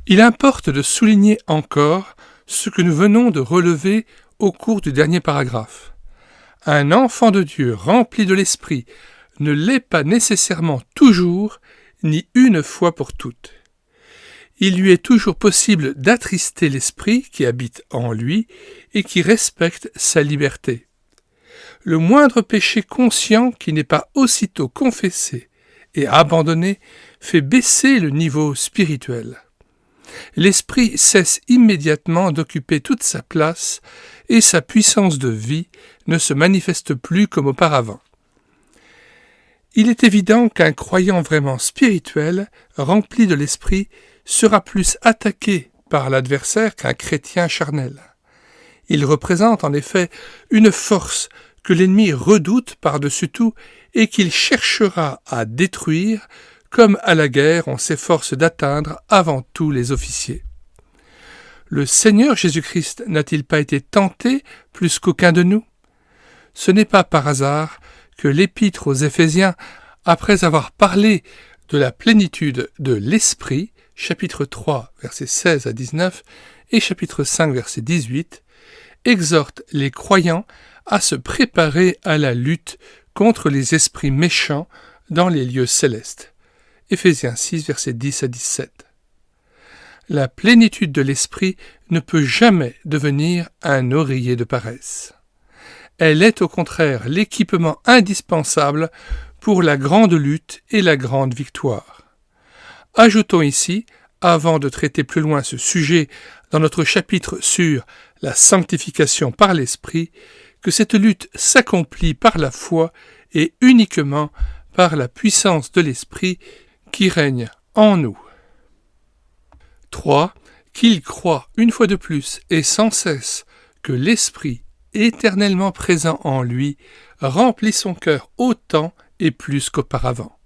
Il importe de souligner encore ce que nous venons de relever au cours du dernier paragraphe. Un enfant de Dieu rempli de l'esprit ne l'est pas nécessairement toujours, ni une fois pour toutes. Il lui est toujours possible d'attrister l'esprit qui habite en lui et qui respecte sa liberté. Le moindre péché conscient qui n'est pas aussitôt confessé et abandonné fait baisser le niveau spirituel. L'esprit cesse immédiatement d'occuper toute sa place et sa puissance de vie ne se manifeste plus comme auparavant. Il est évident qu'un croyant vraiment spirituel, rempli de l'esprit, sera plus attaqué par l'adversaire qu'un chrétien charnel. Il représente en effet une force que l'ennemi redoute par-dessus tout et qu'il cherchera à détruire, comme à la guerre on s'efforce d'atteindre avant tout les officiers. Le Seigneur Jésus-Christ n'a-t-il pas été tenté plus qu'aucun de nous ? Ce n'est pas par hasard que l'Épître aux Éphésiens, après avoir parlé de la plénitude de l'Esprit, chapitre 3, versets 16 à 19, et chapitre 5, verset 18, exhorte les croyants à se préparer à la lutte contre les esprits méchants dans les lieux célestes. Éphésiens 6, versets 10 à 17. La plénitude de l'Esprit ne peut jamais devenir un oreiller de paresse. Elle est au contraire l'équipement indispensable pour la grande lutte et la grande victoire. Ajoutons ici, avant de traiter plus loin ce sujet dans notre chapitre sur la sanctification par l'Esprit, que cette lutte s'accomplit par la foi et uniquement par la puissance de l'Esprit qui règne en nous. 3. Qu'il croit une fois de plus et sans cesse que l'Esprit éternellement présent en lui remplit son cœur autant et plus qu'auparavant.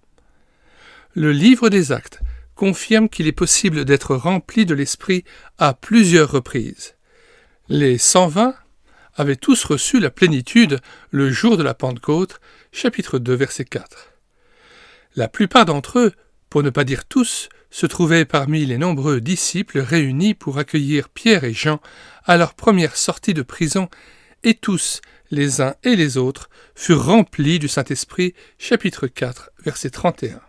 Le livre des Actes confirme qu'il est possible d'être rempli de l'Esprit à plusieurs reprises. Les 120 avaient tous reçu la plénitude le jour de la Pentecôte, chapitre 2, verset 4. La plupart d'entre eux, pour ne pas dire tous, se trouvaient parmi les nombreux disciples réunis pour accueillir Pierre et Jean à leur première sortie de prison, et tous, les uns et les autres, furent remplis du Saint-Esprit, chapitre 4, verset 31.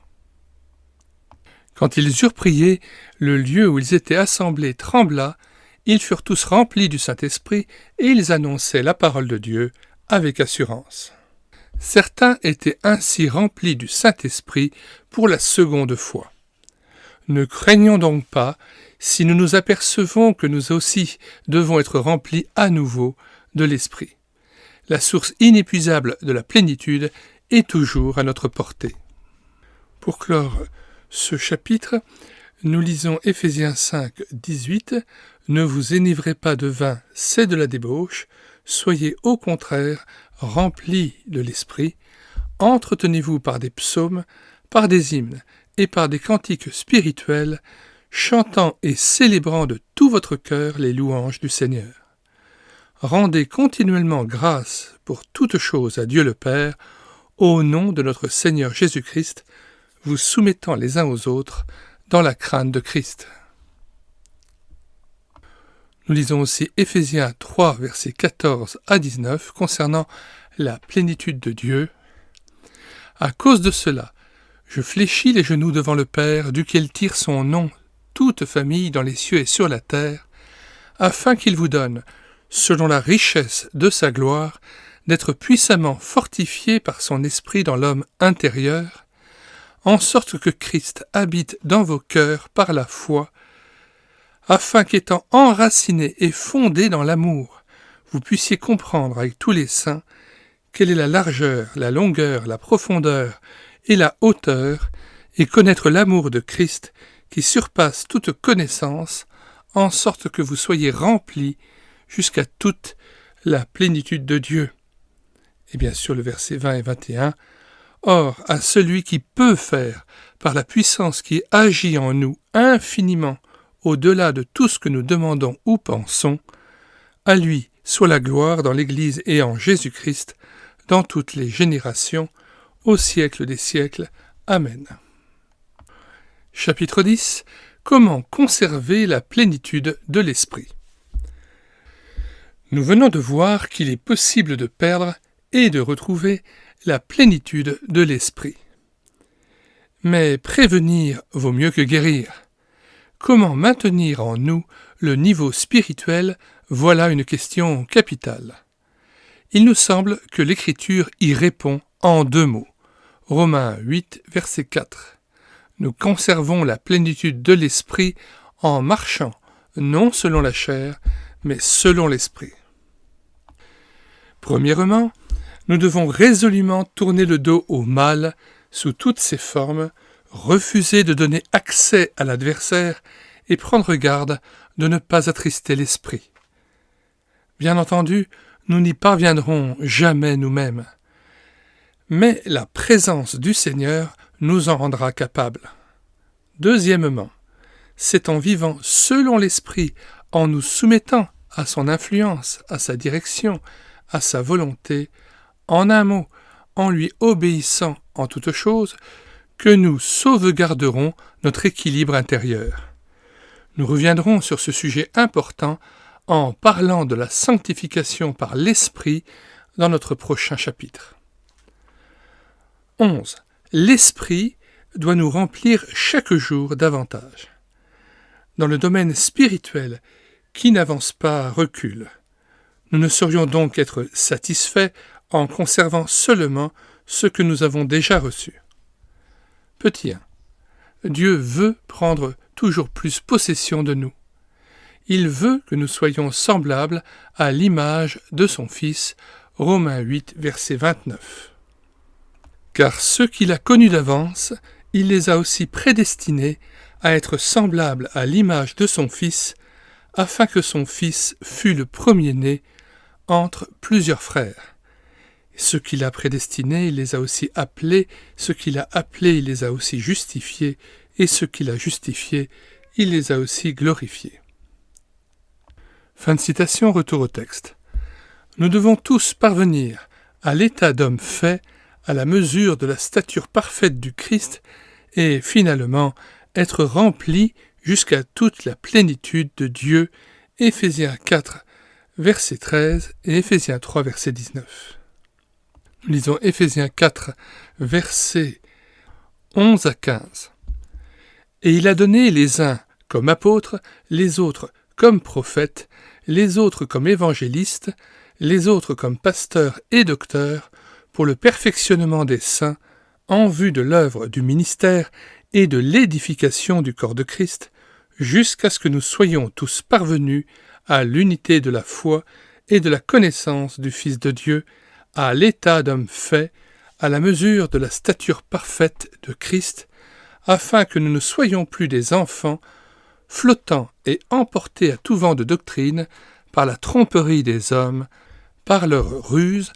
Quand ils eurent prié, le lieu où ils étaient assemblés trembla, ils furent tous remplis du Saint-Esprit, et ils annonçaient la parole de Dieu avec assurance. Certains étaient ainsi remplis du Saint-Esprit pour la seconde fois. Ne craignons donc pas si nous nous apercevons que nous aussi devons être remplis à nouveau de l'Esprit. La source inépuisable de la plénitude est toujours à notre portée. Pour clore ce chapitre, nous lisons Éphésiens 5, 18 « Ne vous enivrez pas de vin, c'est de la débauche, soyez au contraire remplis de l'Esprit, entretenez-vous par des psaumes, par des hymnes et par des cantiques spirituels, chantant et célébrant de tout votre cœur les louanges du Seigneur. Rendez continuellement grâce pour toutes choses à Dieu le Père, au nom de notre Seigneur Jésus-Christ, vous soumettant les uns aux autres dans la crainte de Christ. » Nous lisons aussi Éphésiens 3, versets 14 à 19, concernant la plénitude de Dieu. « À cause de cela, je fléchis les genoux devant le Père, duquel tire son nom toute famille dans les cieux et sur la terre, afin qu'il vous donne, selon la richesse de sa gloire, d'être puissamment fortifié par son esprit dans l'homme intérieur, en sorte que Christ habite dans vos cœurs par la foi, afin qu'étant enraciné et fondé dans l'amour, vous puissiez comprendre avec tous les saints quelle est la largeur, la longueur, la profondeur et la hauteur, et connaître l'amour de Christ qui surpasse toute connaissance, en sorte que vous soyez remplis jusqu'à toute la plénitude de Dieu. » Et bien sûr le verset 20 et 21, « Or, à celui qui peut faire, par la puissance qui agit en nous infiniment, au-delà de tout ce que nous demandons ou pensons, à lui soit la gloire dans l'Église et en Jésus-Christ, dans toutes les générations, au siècle des siècles. Amen. » Chapitre 10. Comment conserver la plénitude de l'Esprit. Nous venons de voir qu'il est possible de perdre et de retrouver la plénitude de l'Esprit. Mais prévenir vaut mieux que guérir. Comment maintenir en nous le niveau spirituel, voilà une question capitale. Il nous semble que l'Écriture y répond en 2 mots. Romains 8, verset 4. Nous conservons la plénitude de l'Esprit en marchant, non selon la chair, mais selon l'Esprit. Premièrement, nous devons résolument tourner le dos au mal sous toutes ses formes, refuser de donner accès à l'adversaire et prendre garde de ne pas attrister l'esprit. Bien entendu, nous n'y parviendrons jamais nous-mêmes, mais la présence du Seigneur nous en rendra capables. Deuxièmement, c'est en vivant selon l'esprit, en nous soumettant à son influence, à sa direction, à sa volonté, en un mot, en lui obéissant en toutes choses, que nous sauvegarderons notre équilibre intérieur. Nous reviendrons sur ce sujet important en parlant de la sanctification par l'Esprit dans notre prochain chapitre. 11. L'Esprit doit nous remplir chaque jour davantage. Dans le domaine spirituel, qui n'avance pas recule. Nous ne saurions donc être satisfaits en conservant seulement ce que nous avons déjà reçu. Petit 1. Dieu veut prendre toujours plus possession de nous. Il veut que nous soyons semblables à l'image de son Fils, Romains 8, verset 29. Car ceux qu'il a connus d'avance, il les a aussi prédestinés à être semblables à l'image de son Fils, afin que son Fils fût le premier-né entre plusieurs frères. Ceux qu'il a prédestinés, il les a aussi appelés, ceux qu'il a appelés, il les a aussi justifiés, et ceux qu'il a justifiés, il les a aussi glorifiés. Fin de citation, retour au texte. Nous devons tous parvenir à l'état d'homme fait à la mesure de la stature parfaite du Christ et finalement être rempli jusqu'à toute la plénitude de Dieu. Éphésiens 4, verset 13 et Éphésiens 3, verset 19. Nous lisons Éphésiens 4, versets 11 à 15. Et il a donné les uns comme apôtres, les autres comme prophètes, les autres comme évangélistes, les autres comme pasteurs et docteurs, pour le perfectionnement des saints, en vue de l'œuvre du ministère et de l'édification du corps de Christ, jusqu'à ce que nous soyons tous parvenus à l'unité de la foi et de la connaissance du Fils de Dieu, à l'état d'homme fait, à la mesure de la stature parfaite de Christ, afin que nous ne soyons plus des enfants, flottant et emportés à tout vent de doctrine par la tromperie des hommes, par leur ruse,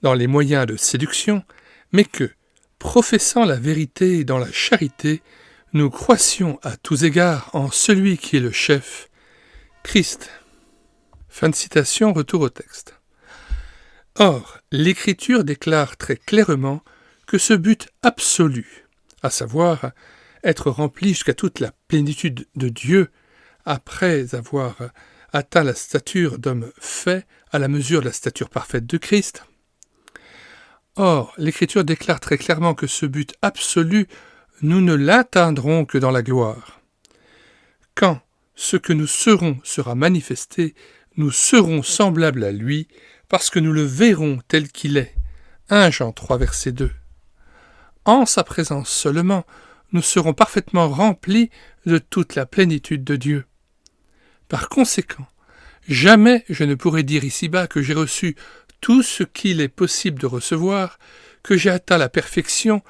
dans les moyens de séduction, mais que, professant la vérité dans la charité, nous croissions à tous égards en celui qui est le chef, Christ. Fin de citation, retour au texte. Or, l'Écriture déclare très clairement que ce but absolu, à savoir être rempli jusqu'à toute la plénitude de Dieu, après avoir atteint la stature d'homme fait à la mesure de la stature parfaite de Christ. Or, l'Écriture déclare très clairement que ce but absolu, nous ne l'atteindrons que dans la gloire. Quand ce que nous serons sera manifesté, nous serons semblables à lui, parce que nous le verrons tel qu'il est. 1 Jean 3, verset 2. En sa présence seulement, nous serons parfaitement remplis de toute la plénitude de Dieu. Par conséquent, jamais je ne pourrai dire ici-bas que j'ai reçu tout ce qu'il est possible de recevoir, que j'ai atteint la perfection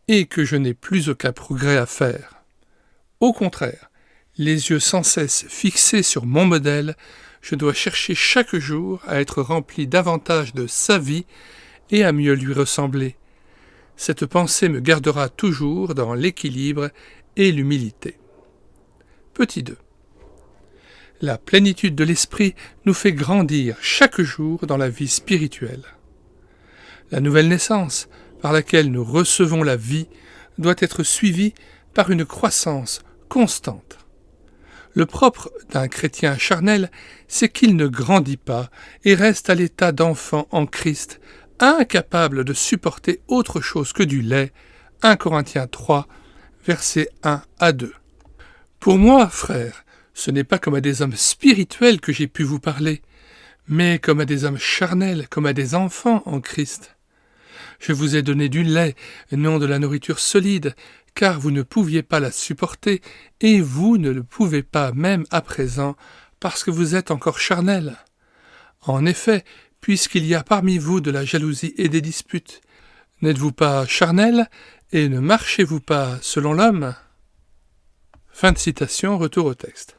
et que je n'ai plus aucun progrès à faire. Au contraire, les yeux sans cesse fixés sur mon modèle, je dois chercher chaque jour à être rempli davantage de sa vie et à mieux lui ressembler. Cette pensée me gardera toujours dans l'équilibre et l'humilité. Petit 2. La plénitude de l'esprit nous fait grandir chaque jour dans la vie spirituelle. La nouvelle naissance, par laquelle nous recevons la vie, doit être suivie par une croissance constante. Le propre d'un chrétien charnel, c'est qu'il ne grandit pas et reste à l'état d'enfant en Christ, incapable de supporter autre chose que du lait. 1 Corinthiens 3, versets 1 à 2. Pour moi, frères, ce n'est pas comme à des hommes spirituels que j'ai pu vous parler, mais comme à des hommes charnels, comme à des enfants en Christ. Je vous ai donné du lait, non de la nourriture solide, car vous ne pouviez pas la supporter, et vous ne le pouvez pas même à présent, parce que vous êtes encore charnels. En effet, puisqu'il y a parmi vous de la jalousie et des disputes, n'êtes-vous pas charnels, et ne marchez-vous pas selon l'homme ? Fin de citation, retour au texte.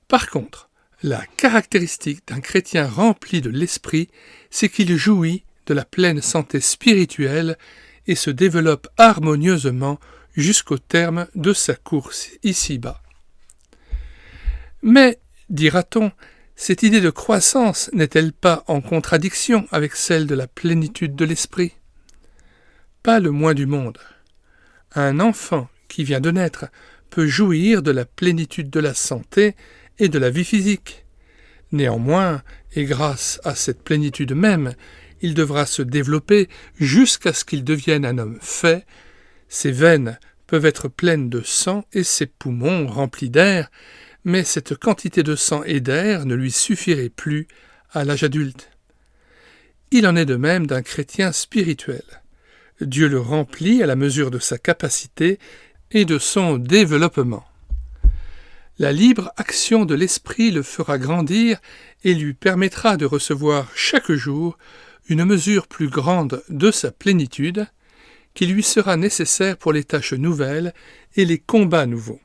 Par contre, la caractéristique d'un chrétien rempli de l'esprit, c'est qu'il jouit de la pleine santé spirituelle et se développe harmonieusement jusqu'au terme de sa course ici-bas. Mais, dira-t-on, cette idée de croissance n'est-elle pas en contradiction avec celle de la plénitude de l'esprit ? Pas le moins du monde. Un enfant qui vient de naître peut jouir de la plénitude de la santé et de la vie physique. Néanmoins, et grâce à cette plénitude même, il devra se développer jusqu'à ce qu'il devienne un homme fait. Ses veines peuvent être pleines de sang et ses poumons remplis d'air, mais cette quantité de sang et d'air ne lui suffirait plus à l'âge adulte. Il en est de même d'un chrétien spirituel. Dieu le remplit à la mesure de sa capacité et de son développement. La libre action de l'esprit le fera grandir et lui permettra de recevoir chaque jour une mesure plus grande de sa plénitude qui lui sera nécessaire pour les tâches nouvelles et les combats nouveaux.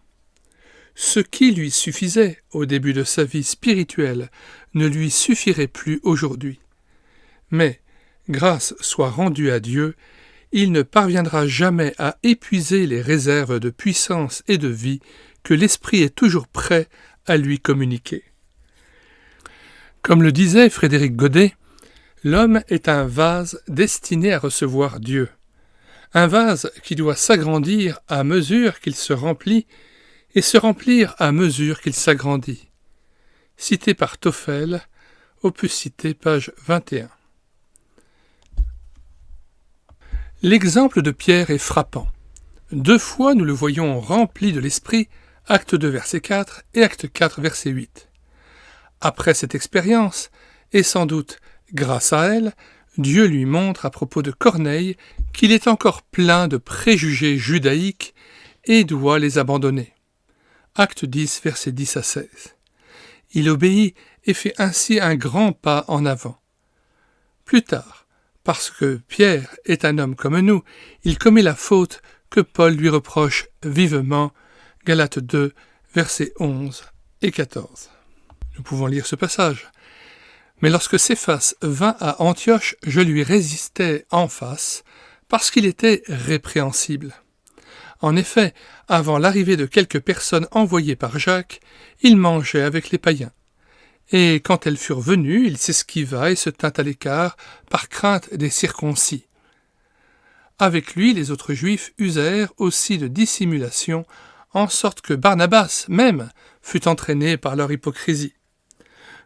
Ce qui lui suffisait au début de sa vie spirituelle ne lui suffirait plus aujourd'hui. Mais, grâce soit rendue à Dieu, il ne parviendra jamais à épuiser les réserves de puissance et de vie que l'esprit est toujours prêt à lui communiquer. Comme le disait Frédéric Godet, L'homme est un vase destiné à recevoir Dieu. Un vase qui doit s'agrandir à mesure qu'il se remplit et se remplir à mesure qu'il s'agrandit. Cité par Toffel, Opus Cité, page 21. L'exemple de Pierre est frappant. 2 fois nous le voyons rempli de l'Esprit, acte 2 verset 4 et acte 4 verset 8. Après cette expérience, et sans doute grâce à elle, Dieu lui montre à propos de Corneille qu'il est encore plein de préjugés judaïques et doit les abandonner. Acte 10 verset 10 à 16. Il obéit et fait ainsi un grand pas en avant. Plus tard, parce que Pierre est un homme comme nous, il commet la faute que Paul lui reproche vivement, Galates 2, versets 11 et 14. Nous pouvons lire ce passage. Mais lorsque Céphas vint à Antioche, je lui résistais en face, parce qu'il était répréhensible. En effet, avant l'arrivée de quelques personnes envoyées par Jacques, il mangeait avec les païens. Et quand elles furent venues, il s'esquiva et se tint à l'écart par crainte des circoncis. Avec lui, les autres Juifs usèrent aussi de dissimulation, en sorte que Barnabas même fut entraîné par leur hypocrisie.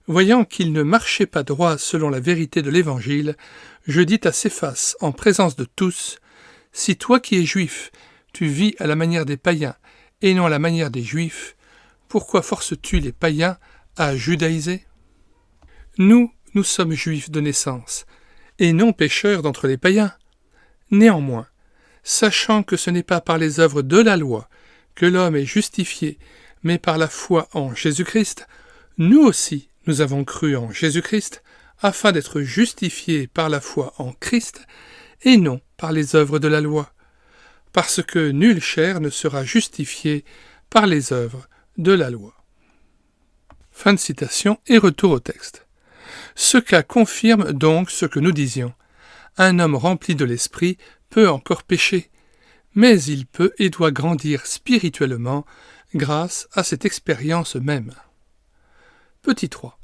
Voyant qu'il ne marchait pas droit selon la vérité de l'Évangile, je dis à Céphas en présence de tous, « Si toi qui es juif, tu vis à la manière des païens et non à la manière des Juifs, pourquoi forces-tu les païens à judaïser ? Nous sommes juifs de naissance, et non pécheurs d'entre les païens. Néanmoins, sachant que ce n'est pas par les œuvres de la loi que l'homme est justifié, mais par la foi en Jésus-Christ, nous aussi nous avons cru en Jésus-Christ, afin d'être justifiés par la foi en Christ, et non par les œuvres de la loi, parce que nulle chair ne sera justifiée par les œuvres de la loi. Fin de citation et retour au texte. Ce cas confirme donc ce que nous disions. Un homme rempli de l'esprit peut encore pécher, mais il peut et doit grandir spirituellement grâce à cette expérience même. Petit 3.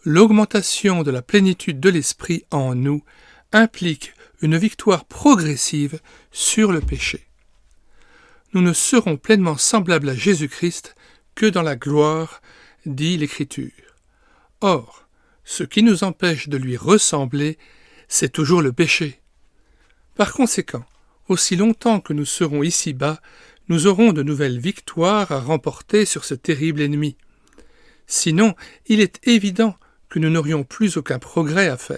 L'augmentation de la plénitude de l'esprit en nous implique une victoire progressive sur le péché. Nous ne serons pleinement semblables à Jésus-Christ que dans la gloire, dit l'Écriture. Or, ce qui nous empêche de lui ressembler, c'est toujours le péché. Par conséquent, aussi longtemps que nous serons ici-bas, nous aurons de nouvelles victoires à remporter sur ce terrible ennemi. Sinon, il est évident que nous n'aurions plus aucun progrès à faire.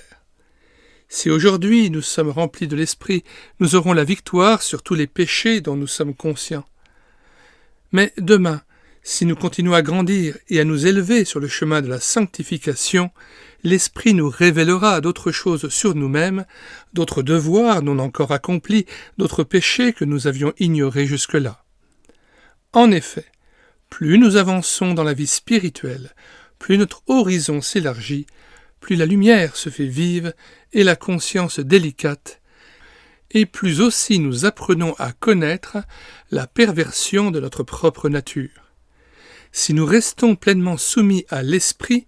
Si aujourd'hui nous sommes remplis de l'esprit, nous aurons la victoire sur tous les péchés dont nous sommes conscients. Mais demain, si nous continuons à grandir et à nous élever sur le chemin de la sanctification, l'Esprit nous révélera d'autres choses sur nous-mêmes, d'autres devoirs non encore accomplis, d'autres péchés que nous avions ignorés jusque-là. En effet, plus nous avançons dans la vie spirituelle, plus notre horizon s'élargit, plus la lumière se fait vive et la conscience délicate, et plus aussi nous apprenons à connaître la perversion de notre propre nature. Si nous restons pleinement soumis à l'Esprit,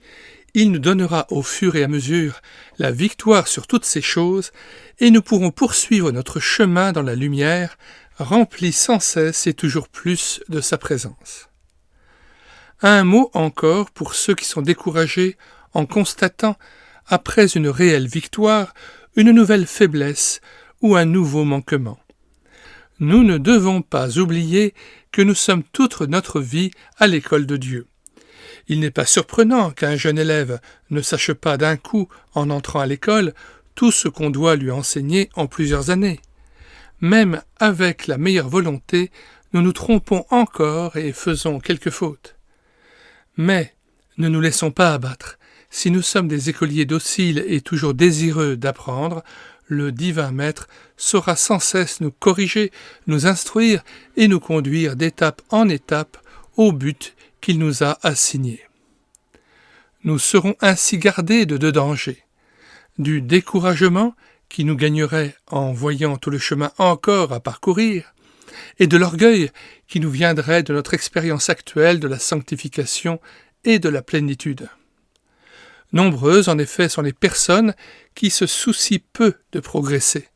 il nous donnera au fur et à mesure la victoire sur toutes ces choses, et nous pourrons poursuivre notre chemin dans la lumière, rempli sans cesse et toujours plus de sa présence. Un mot encore pour ceux qui sont découragés en constatant, après une réelle victoire, une nouvelle faiblesse ou un nouveau manquement. Nous ne devons pas oublier que nous sommes toute notre vie à l'école de Dieu. Il n'est pas surprenant qu'un jeune élève ne sache pas d'un coup, en entrant à l'école, tout ce qu'on doit lui enseigner en plusieurs années. Même avec la meilleure volonté, nous nous trompons encore et faisons quelques fautes. Mais ne nous laissons pas abattre. Si nous sommes des écoliers dociles et toujours désireux d'apprendre, le divin maître saura sans cesse nous corriger, nous instruire et nous conduire d'étape en étape au but qu'il nous a assigné. Nous serons ainsi gardés de 2 dangers, du découragement qui nous gagnerait en voyant tout le chemin encore à parcourir, et de l'orgueil qui nous viendrait de notre expérience actuelle de la sanctification et de la plénitude. Nombreuses, en effet, sont les personnes qui se soucient peu de progresser,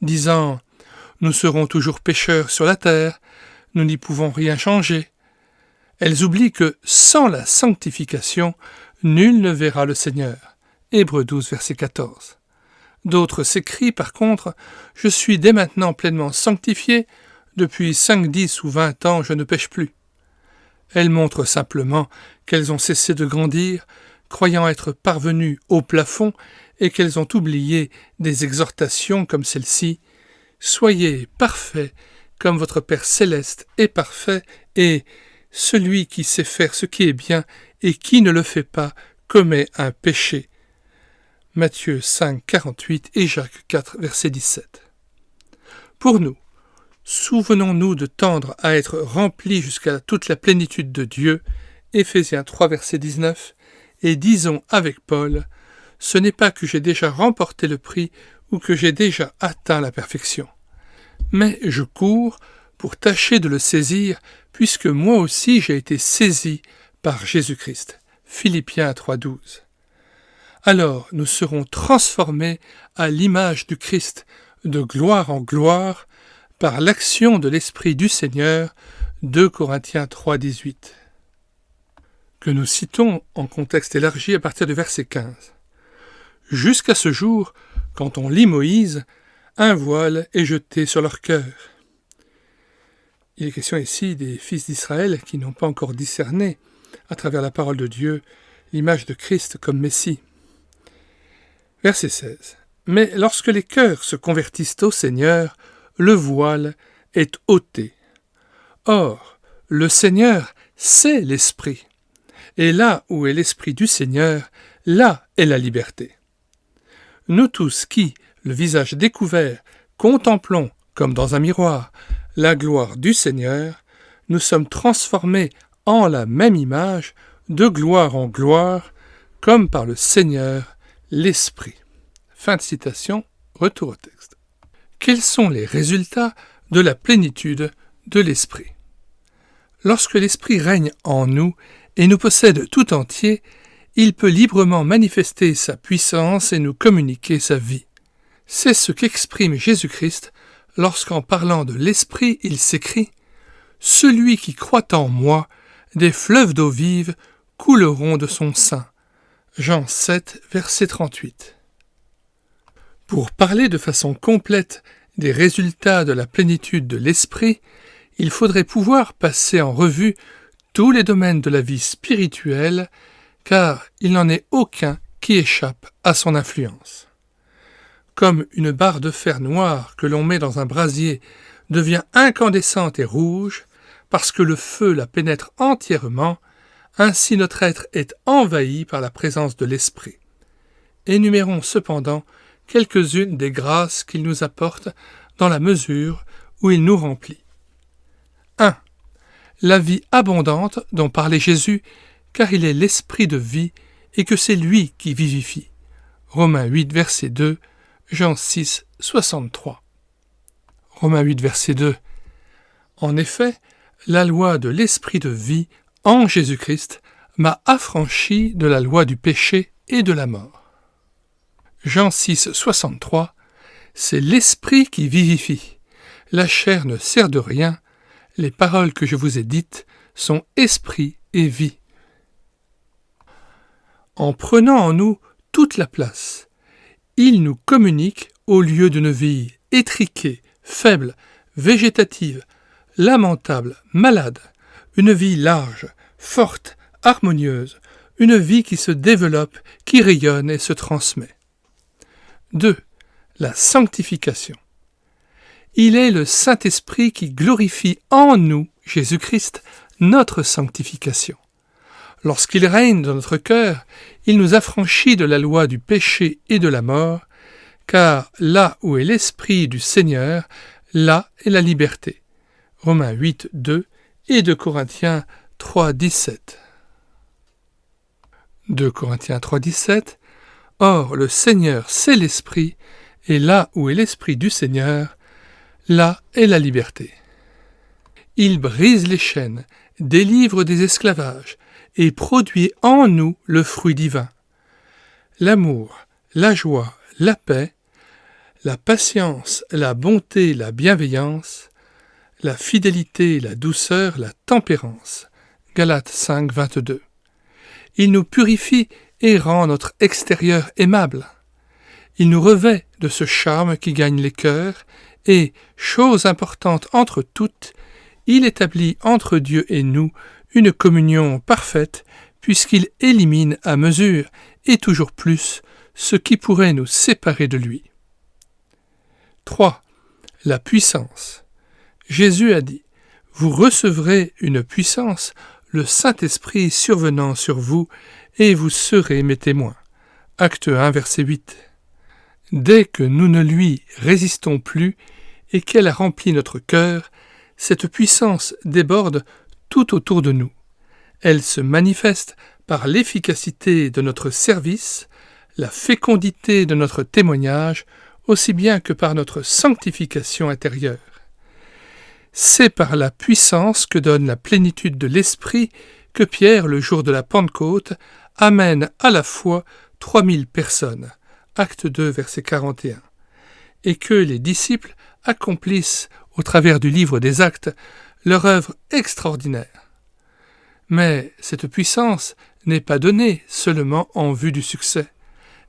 disant « Nous serons toujours pécheurs sur la terre, nous n'y pouvons rien changer ». Elles oublient que, sans la sanctification, nul ne verra le Seigneur. Hébreux 12, verset 14. D'autres s'écrient, par contre, « Je suis dès maintenant pleinement sanctifié, depuis 5, 10 ou 20 ans, je ne pêche plus. » Elles montrent simplement qu'elles ont cessé de grandir, croyant être parvenues au plafond et qu'elles ont oublié des exhortations comme celle-ci « Soyez parfaits comme votre Père céleste est parfait et celui qui sait faire ce qui est bien et qui ne le fait pas commet un péché. » Matthieu 5, 48 et Jacques 4, verset 17. Pour nous, souvenons-nous de tendre à être remplis jusqu'à toute la plénitude de Dieu, Éphésiens 3, verset 19, et disons avec Paul, « Ce n'est pas que j'ai déjà remporté le prix ou que j'ai déjà atteint la perfection. Mais je cours pour tâcher de le saisir, puisque moi aussi j'ai été saisi par Jésus-Christ. » Philippiens 3, 12. Alors nous serons transformés à l'image du Christ, de gloire en gloire, par l'action de l'Esprit du Seigneur, 2 Corinthiens 3, 18. Que nous citons en contexte élargi à partir du verset 15. Jusqu'à ce jour, quand on lit Moïse, un voile est jeté sur leur cœur. Il est question ici des fils d'Israël qui n'ont pas encore discerné, à travers la parole de Dieu, l'image de Christ comme Messie. Verset 16. Mais lorsque les cœurs se convertissent au Seigneur, le voile est ôté. Or, le Seigneur, c'est l'Esprit. Et là où est l'Esprit du Seigneur, là est la liberté. Nous tous qui, le visage découvert, contemplons, comme dans un miroir, la gloire du Seigneur, nous sommes transformés en la même image, de gloire en gloire, comme par le Seigneur, l'Esprit. Fin de citation, retour au texte. Quels sont les résultats de la plénitude de l'Esprit? Lorsque l'Esprit règne en nous et nous possède tout entier, il peut librement manifester sa puissance et nous communiquer sa vie. C'est ce qu'exprime Jésus-Christ lorsqu'en parlant de l'Esprit, il s'écrie « Celui qui croit en moi, des fleuves d'eau vive couleront de son sein. » Jean 7, verset 38. Pour parler de façon complète des résultats de la plénitude de l'Esprit, il faudrait pouvoir passer en revue tous les domaines de la vie spirituelle, car il n'en est aucun qui échappe à son influence. Comme une barre de fer noire que l'on met dans un brasier devient incandescente et rouge, parce que le feu la pénètre entièrement, ainsi notre être est envahi par la présence de l'Esprit. Énumérons cependant quelques-unes des grâces qu'il nous apporte dans la mesure où il nous remplit. 1. La vie abondante dont parlait Jésus, car il est l'Esprit de vie et que c'est lui qui vivifie. Romains 8, verset 2, Jean 6, 63. Romains 8, verset 2. En effet, la loi de l'Esprit de vie en Jésus-Christ m'a affranchi de la loi du péché et de la mort. Jean 6, 63. C'est l'Esprit qui vivifie. La chair ne sert de rien. Les paroles que je vous ai dites sont esprit et vie. En prenant en nous toute la place, il nous communique au lieu d'une vie étriquée, faible, végétative, lamentable, malade, une vie large, forte, harmonieuse, une vie qui se développe, qui rayonne et se transmet. 2. La sanctification. Il est le Saint-Esprit qui glorifie en nous, Jésus-Christ, notre sanctification. Lorsqu'il règne dans notre cœur, il nous affranchit de la loi du péché et de la mort, car là où est l'Esprit du Seigneur, là est la liberté. Romains 8, 2 et 2 Corinthiens 3, 17. 2 Corinthiens 3, 17. Or, le Seigneur, c'est l'Esprit, et là où est l'Esprit du Seigneur, là est la liberté. Il brise les chaînes, délivre des esclavages, et produit en nous le fruit divin. l'amour, la joie, la paix, la patience, la bonté, la bienveillance, la fidélité, la douceur, la tempérance. Galates 5, 22. Il nous purifie et rend notre extérieur aimable. Il nous revêt de ce charme qui gagne les cœurs et, chose importante entre toutes, il établit entre Dieu et nous une communion parfaite puisqu'il élimine à mesure et toujours plus ce qui pourrait nous séparer de lui. 3. La puissance. Jésus a dit « Vous recevrez une puissance, le Saint-Esprit survenant sur vous, et vous serez mes témoins. » Acte 1, verset 8. Dès que nous ne lui résistons plus et qu'elle a rempli notre cœur, cette puissance déborde tout autour de nous. Elle se manifeste par l'efficacité de notre service, la fécondité de notre témoignage, aussi bien que par notre sanctification intérieure. C'est par la puissance que donne la plénitude de l'Esprit que Pierre, le jour de la Pentecôte, amène à la fois 3000 personnes, acte 2, verset 41, et que les disciples accomplissent, au travers du livre des Actes, leur œuvre extraordinaire. Mais cette puissance n'est pas donnée seulement en vue du succès,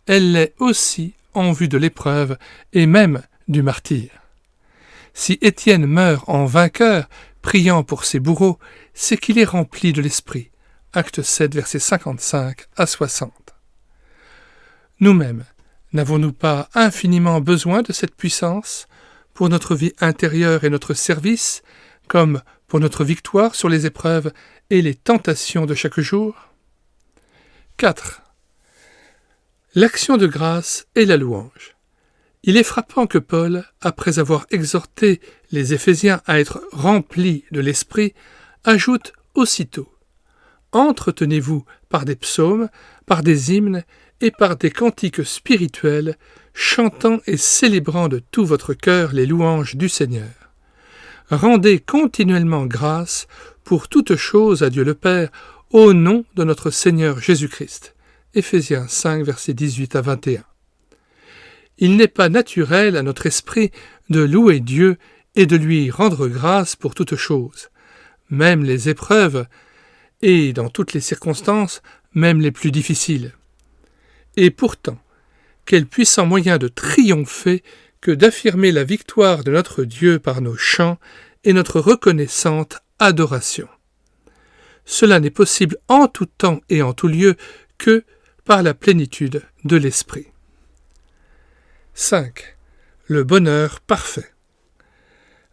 elle l'est aussi en vue de l'épreuve et même du martyre. Si Étienne meurt en vainqueur, priant pour ses bourreaux, c'est qu'il est rempli de l'Esprit. Acte 7, versets 55 à 60. Nous-mêmes, n'avons-nous pas infiniment besoin de cette puissance pour notre vie intérieure et notre service, comme pour notre victoire sur les épreuves et les tentations de chaque jour? 4. L'action de grâce et la louange. Il est frappant que Paul, après avoir exhorté les Éphésiens à être remplis de l'Esprit, ajoute aussitôt « Entretenez-vous par des psaumes, par des hymnes et par des cantiques spirituels, chantant et célébrant de tout votre cœur les louanges du Seigneur. Rendez continuellement grâce pour toutes choses à Dieu le Père, au nom de notre Seigneur Jésus-Christ. » Éphésiens 5, versets 18 à 21. Il n'est pas naturel à notre esprit de louer Dieu et de lui rendre grâce pour toutes choses, même les épreuves, et dans toutes les circonstances, même les plus difficiles. Et pourtant, quel puissant moyen de triompher que d'affirmer la victoire de notre Dieu par nos chants et notre reconnaissante adoration. Cela n'est possible en tout temps et en tout lieu que par la plénitude de l'Esprit. 5. Le bonheur parfait.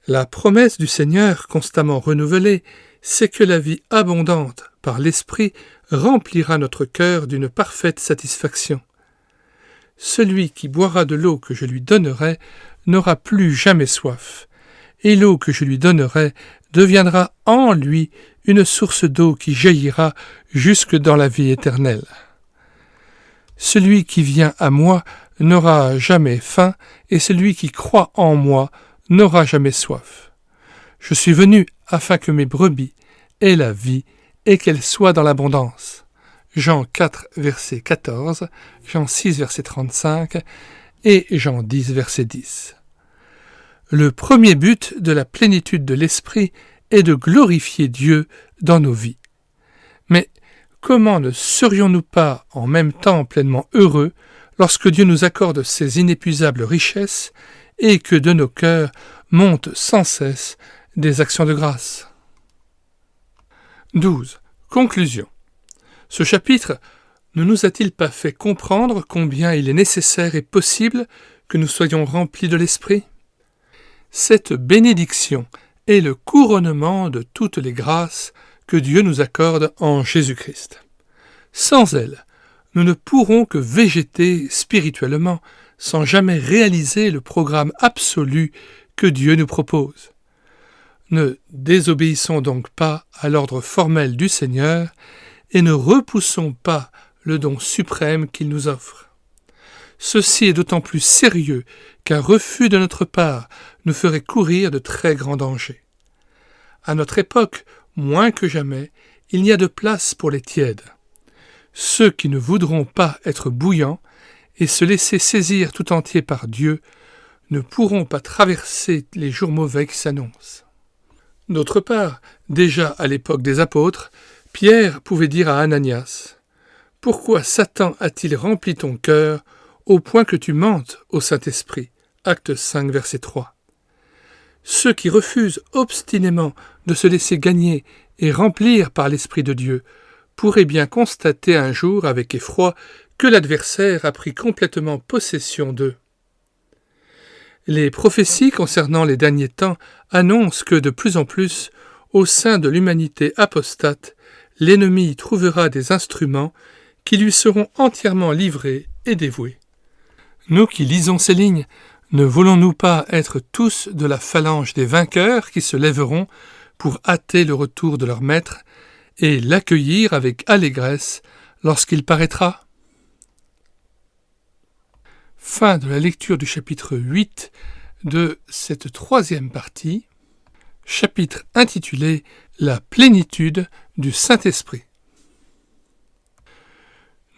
La promesse du Seigneur constamment renouvelée, c'est que la vie abondante par l'Esprit remplira notre cœur d'une parfaite satisfaction. Celui qui boira de l'eau que je lui donnerai n'aura plus jamais soif, et l'eau que je lui donnerai deviendra en lui une source d'eau qui jaillira jusque dans la vie éternelle. Celui qui vient à moi n'aura jamais faim, et celui qui croit en moi n'aura jamais soif. Je suis venu afin que mes brebis aient la vie et qu'elles soient dans l'abondance. Jean 4, verset 14, Jean 6, verset 35 et Jean 10, verset 10. Le premier but de la plénitude de l'Esprit est de glorifier Dieu dans nos vies. Mais comment ne serions-nous pas en même temps pleinement heureux lorsque Dieu nous accorde ces inépuisables richesses et que de nos cœurs montent sans cesse des actions de grâce? 12. Conclusion. Ce chapitre ne nous a-t-il pas fait comprendre combien il est nécessaire et possible que nous soyons remplis de l'Esprit? Cette bénédiction est le couronnement de toutes les grâces que Dieu nous accorde en Jésus-Christ. Sans elle, nous ne pourrons que végéter spirituellement sans jamais réaliser le programme absolu que Dieu nous propose. Ne désobéissons donc pas à l'ordre formel du Seigneur et ne repoussons pas le don suprême qu'il nous offre. Ceci est d'autant plus sérieux qu'un refus de notre part nous ferait courir de très grands dangers. À notre époque, moins que jamais, il n'y a de place pour les tièdes. Ceux qui ne voudront pas être bouillants et se laisser saisir tout entier par Dieu ne pourront pas traverser les jours mauvais qui s'annoncent. D'autre part, déjà à l'époque des apôtres, Pierre pouvait dire à Ananias « Pourquoi Satan a-t-il rempli ton cœur au point que tu mentes au Saint-Esprit » Acte 5, verset 3. Ceux qui refusent obstinément de se laisser gagner et remplir par l'Esprit de Dieu pourraient bien constater un jour avec effroi que l'adversaire a pris complètement possession d'eux. Les prophéties concernant les derniers temps annoncent que de plus en plus, au sein de l'humanité apostate, l'ennemi trouvera des instruments qui lui seront entièrement livrés et dévoués. Nous qui lisons ces lignes, ne voulons-nous pas être tous de la phalange des vainqueurs qui se lèveront pour hâter le retour de leur maître et l'accueillir avec allégresse lorsqu'il paraîtra ? Fin de la lecture du chapitre 8 de cette troisième partie, chapitre intitulé « La plénitude du Saint-Esprit ».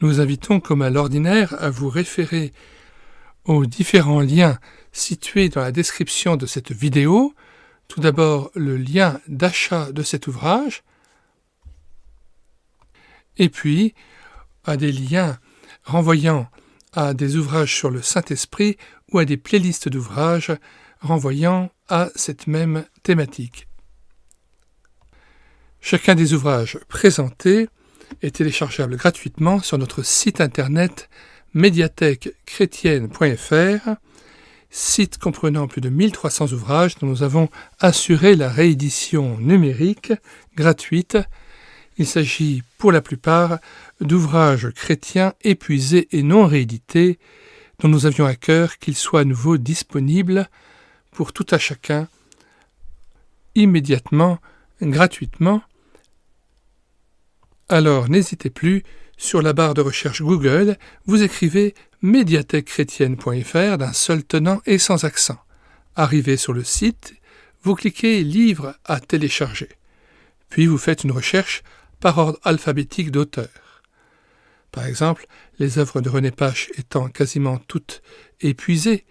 Nous invitons comme à l'ordinaire à vous référer aux différents liens situés dans la description de cette vidéo. Tout d'abord, le lien d'achat de cet ouvrage, et puis à des liens renvoyant à des ouvrages sur le Saint-Esprit ou à des playlists d'ouvrages renvoyant à cette même thématique. Chacun des ouvrages présentés est téléchargeable gratuitement sur notre site internet médiathèquechrétienne.fr, site comprenant plus de 1300 ouvrages dont nous avons assuré la réédition numérique gratuite. Il s'agit pour la plupart d'ouvrages chrétiens épuisés et non réédités, dont nous avions à cœur qu'ils soient à nouveau disponibles pour tout à chacun, immédiatement, gratuitement. Alors n'hésitez plus, sur la barre de recherche Google, vous écrivez médiathèquechrétienne.fr d'un seul tenant et sans accent. Arrivé sur le site, vous cliquez « Livres à télécharger ». Puis vous faites une recherche par ordre alphabétique d'auteur. Par exemple, les œuvres de René Pache étant quasiment toutes épuisées,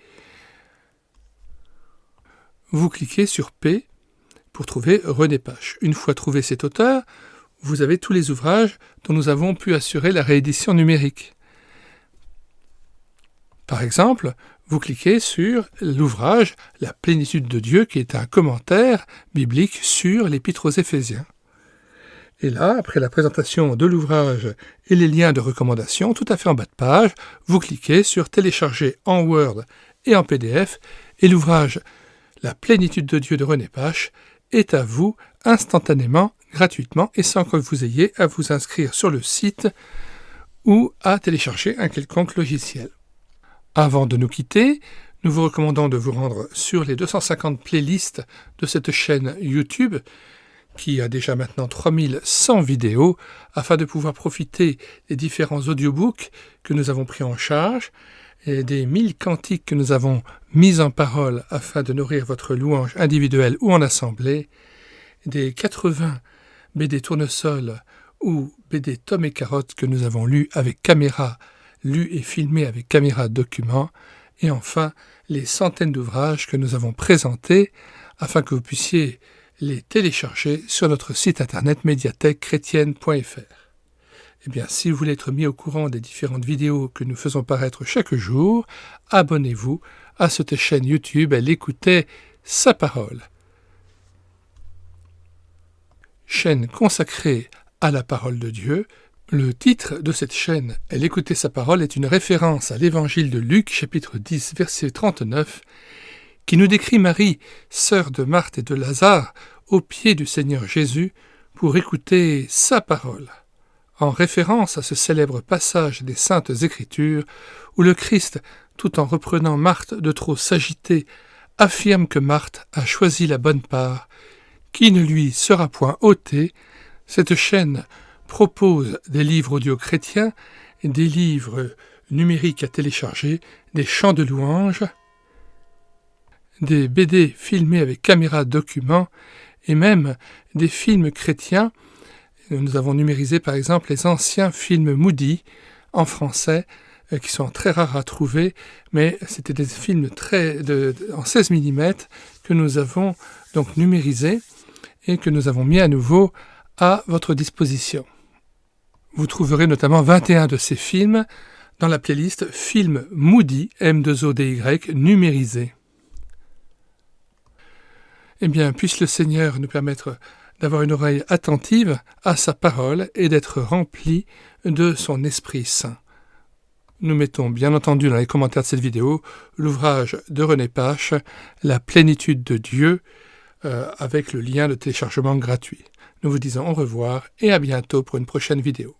vous cliquez sur P pour trouver René Pache. Une fois trouvé cet auteur, vous avez tous les ouvrages dont nous avons pu assurer la réédition numérique. Par exemple, vous cliquez sur l'ouvrage « La plénitude de Dieu » qui est un commentaire biblique sur l'Épître aux Éphésiens. Et là, après la présentation de l'ouvrage et les liens de recommandation, tout à fait en bas de page, vous cliquez sur « Télécharger en Word et en PDF » et l'ouvrage « La plénitude de Dieu » de René Pache est à vous instantanément, gratuitement et sans que vous ayez à vous inscrire sur le site ou à télécharger un quelconque logiciel. Avant de nous quitter, nous vous recommandons de vous rendre sur les 250 playlists de cette chaîne YouTube qui a déjà maintenant 3100 vidéos afin de pouvoir profiter des différents audiobooks que nous avons pris en charge et des 1000 cantiques que nous avons mis en parole afin de nourrir votre louange individuelle ou en assemblée, des 80 BD tournesol ou BD Tom et Carotte que nous avons lus avec caméra, lus et filmés avec caméra document, et enfin les centaines d'ouvrages que nous avons présentés afin que vous puissiez les télécharger sur notre site internet médiathèquechrétienne.fr. Eh bien, si vous voulez être mis au courant des différentes vidéos que nous faisons paraître chaque jour, abonnez-vous à cette chaîne YouTube et l'écoutez sa parole. Chaîne consacrée à la parole de Dieu. Le titre de cette chaîne, Elle écoutait sa parole, est une référence à l'évangile de Luc, chapitre 10, verset 39, qui nous décrit Marie, sœur de Marthe et de Lazare, aux pieds du Seigneur Jésus, pour écouter sa parole, en référence à ce célèbre passage des Saintes Écritures, où le Christ, tout en reprenant Marthe de trop s'agiter, affirme que Marthe a choisi la bonne part, qui ne lui sera point ôtée. Cette chaîne propose des livres audio chrétiens, des livres numériques à télécharger, des chants de louanges, des BD filmés avec caméra document et même des films chrétiens. Nous avons numérisé par exemple les anciens films Moody en français qui sont très rares à trouver, mais c'était des films en 16 mm que nous avons donc numérisés et que nous avons mis à nouveau à votre disposition. Vous trouverez notamment 21 de ces films dans la playlist Film Moody, M2ODY, numérisé. Eh bien, puisse le Seigneur nous permettre d'avoir une oreille attentive à sa parole et d'être rempli de son Esprit Saint. Nous mettons bien entendu dans les commentaires de cette vidéo l'ouvrage de René Pache, La plénitude de Dieu, avec le lien de téléchargement gratuit. Nous vous disons au revoir et à bientôt pour une prochaine vidéo.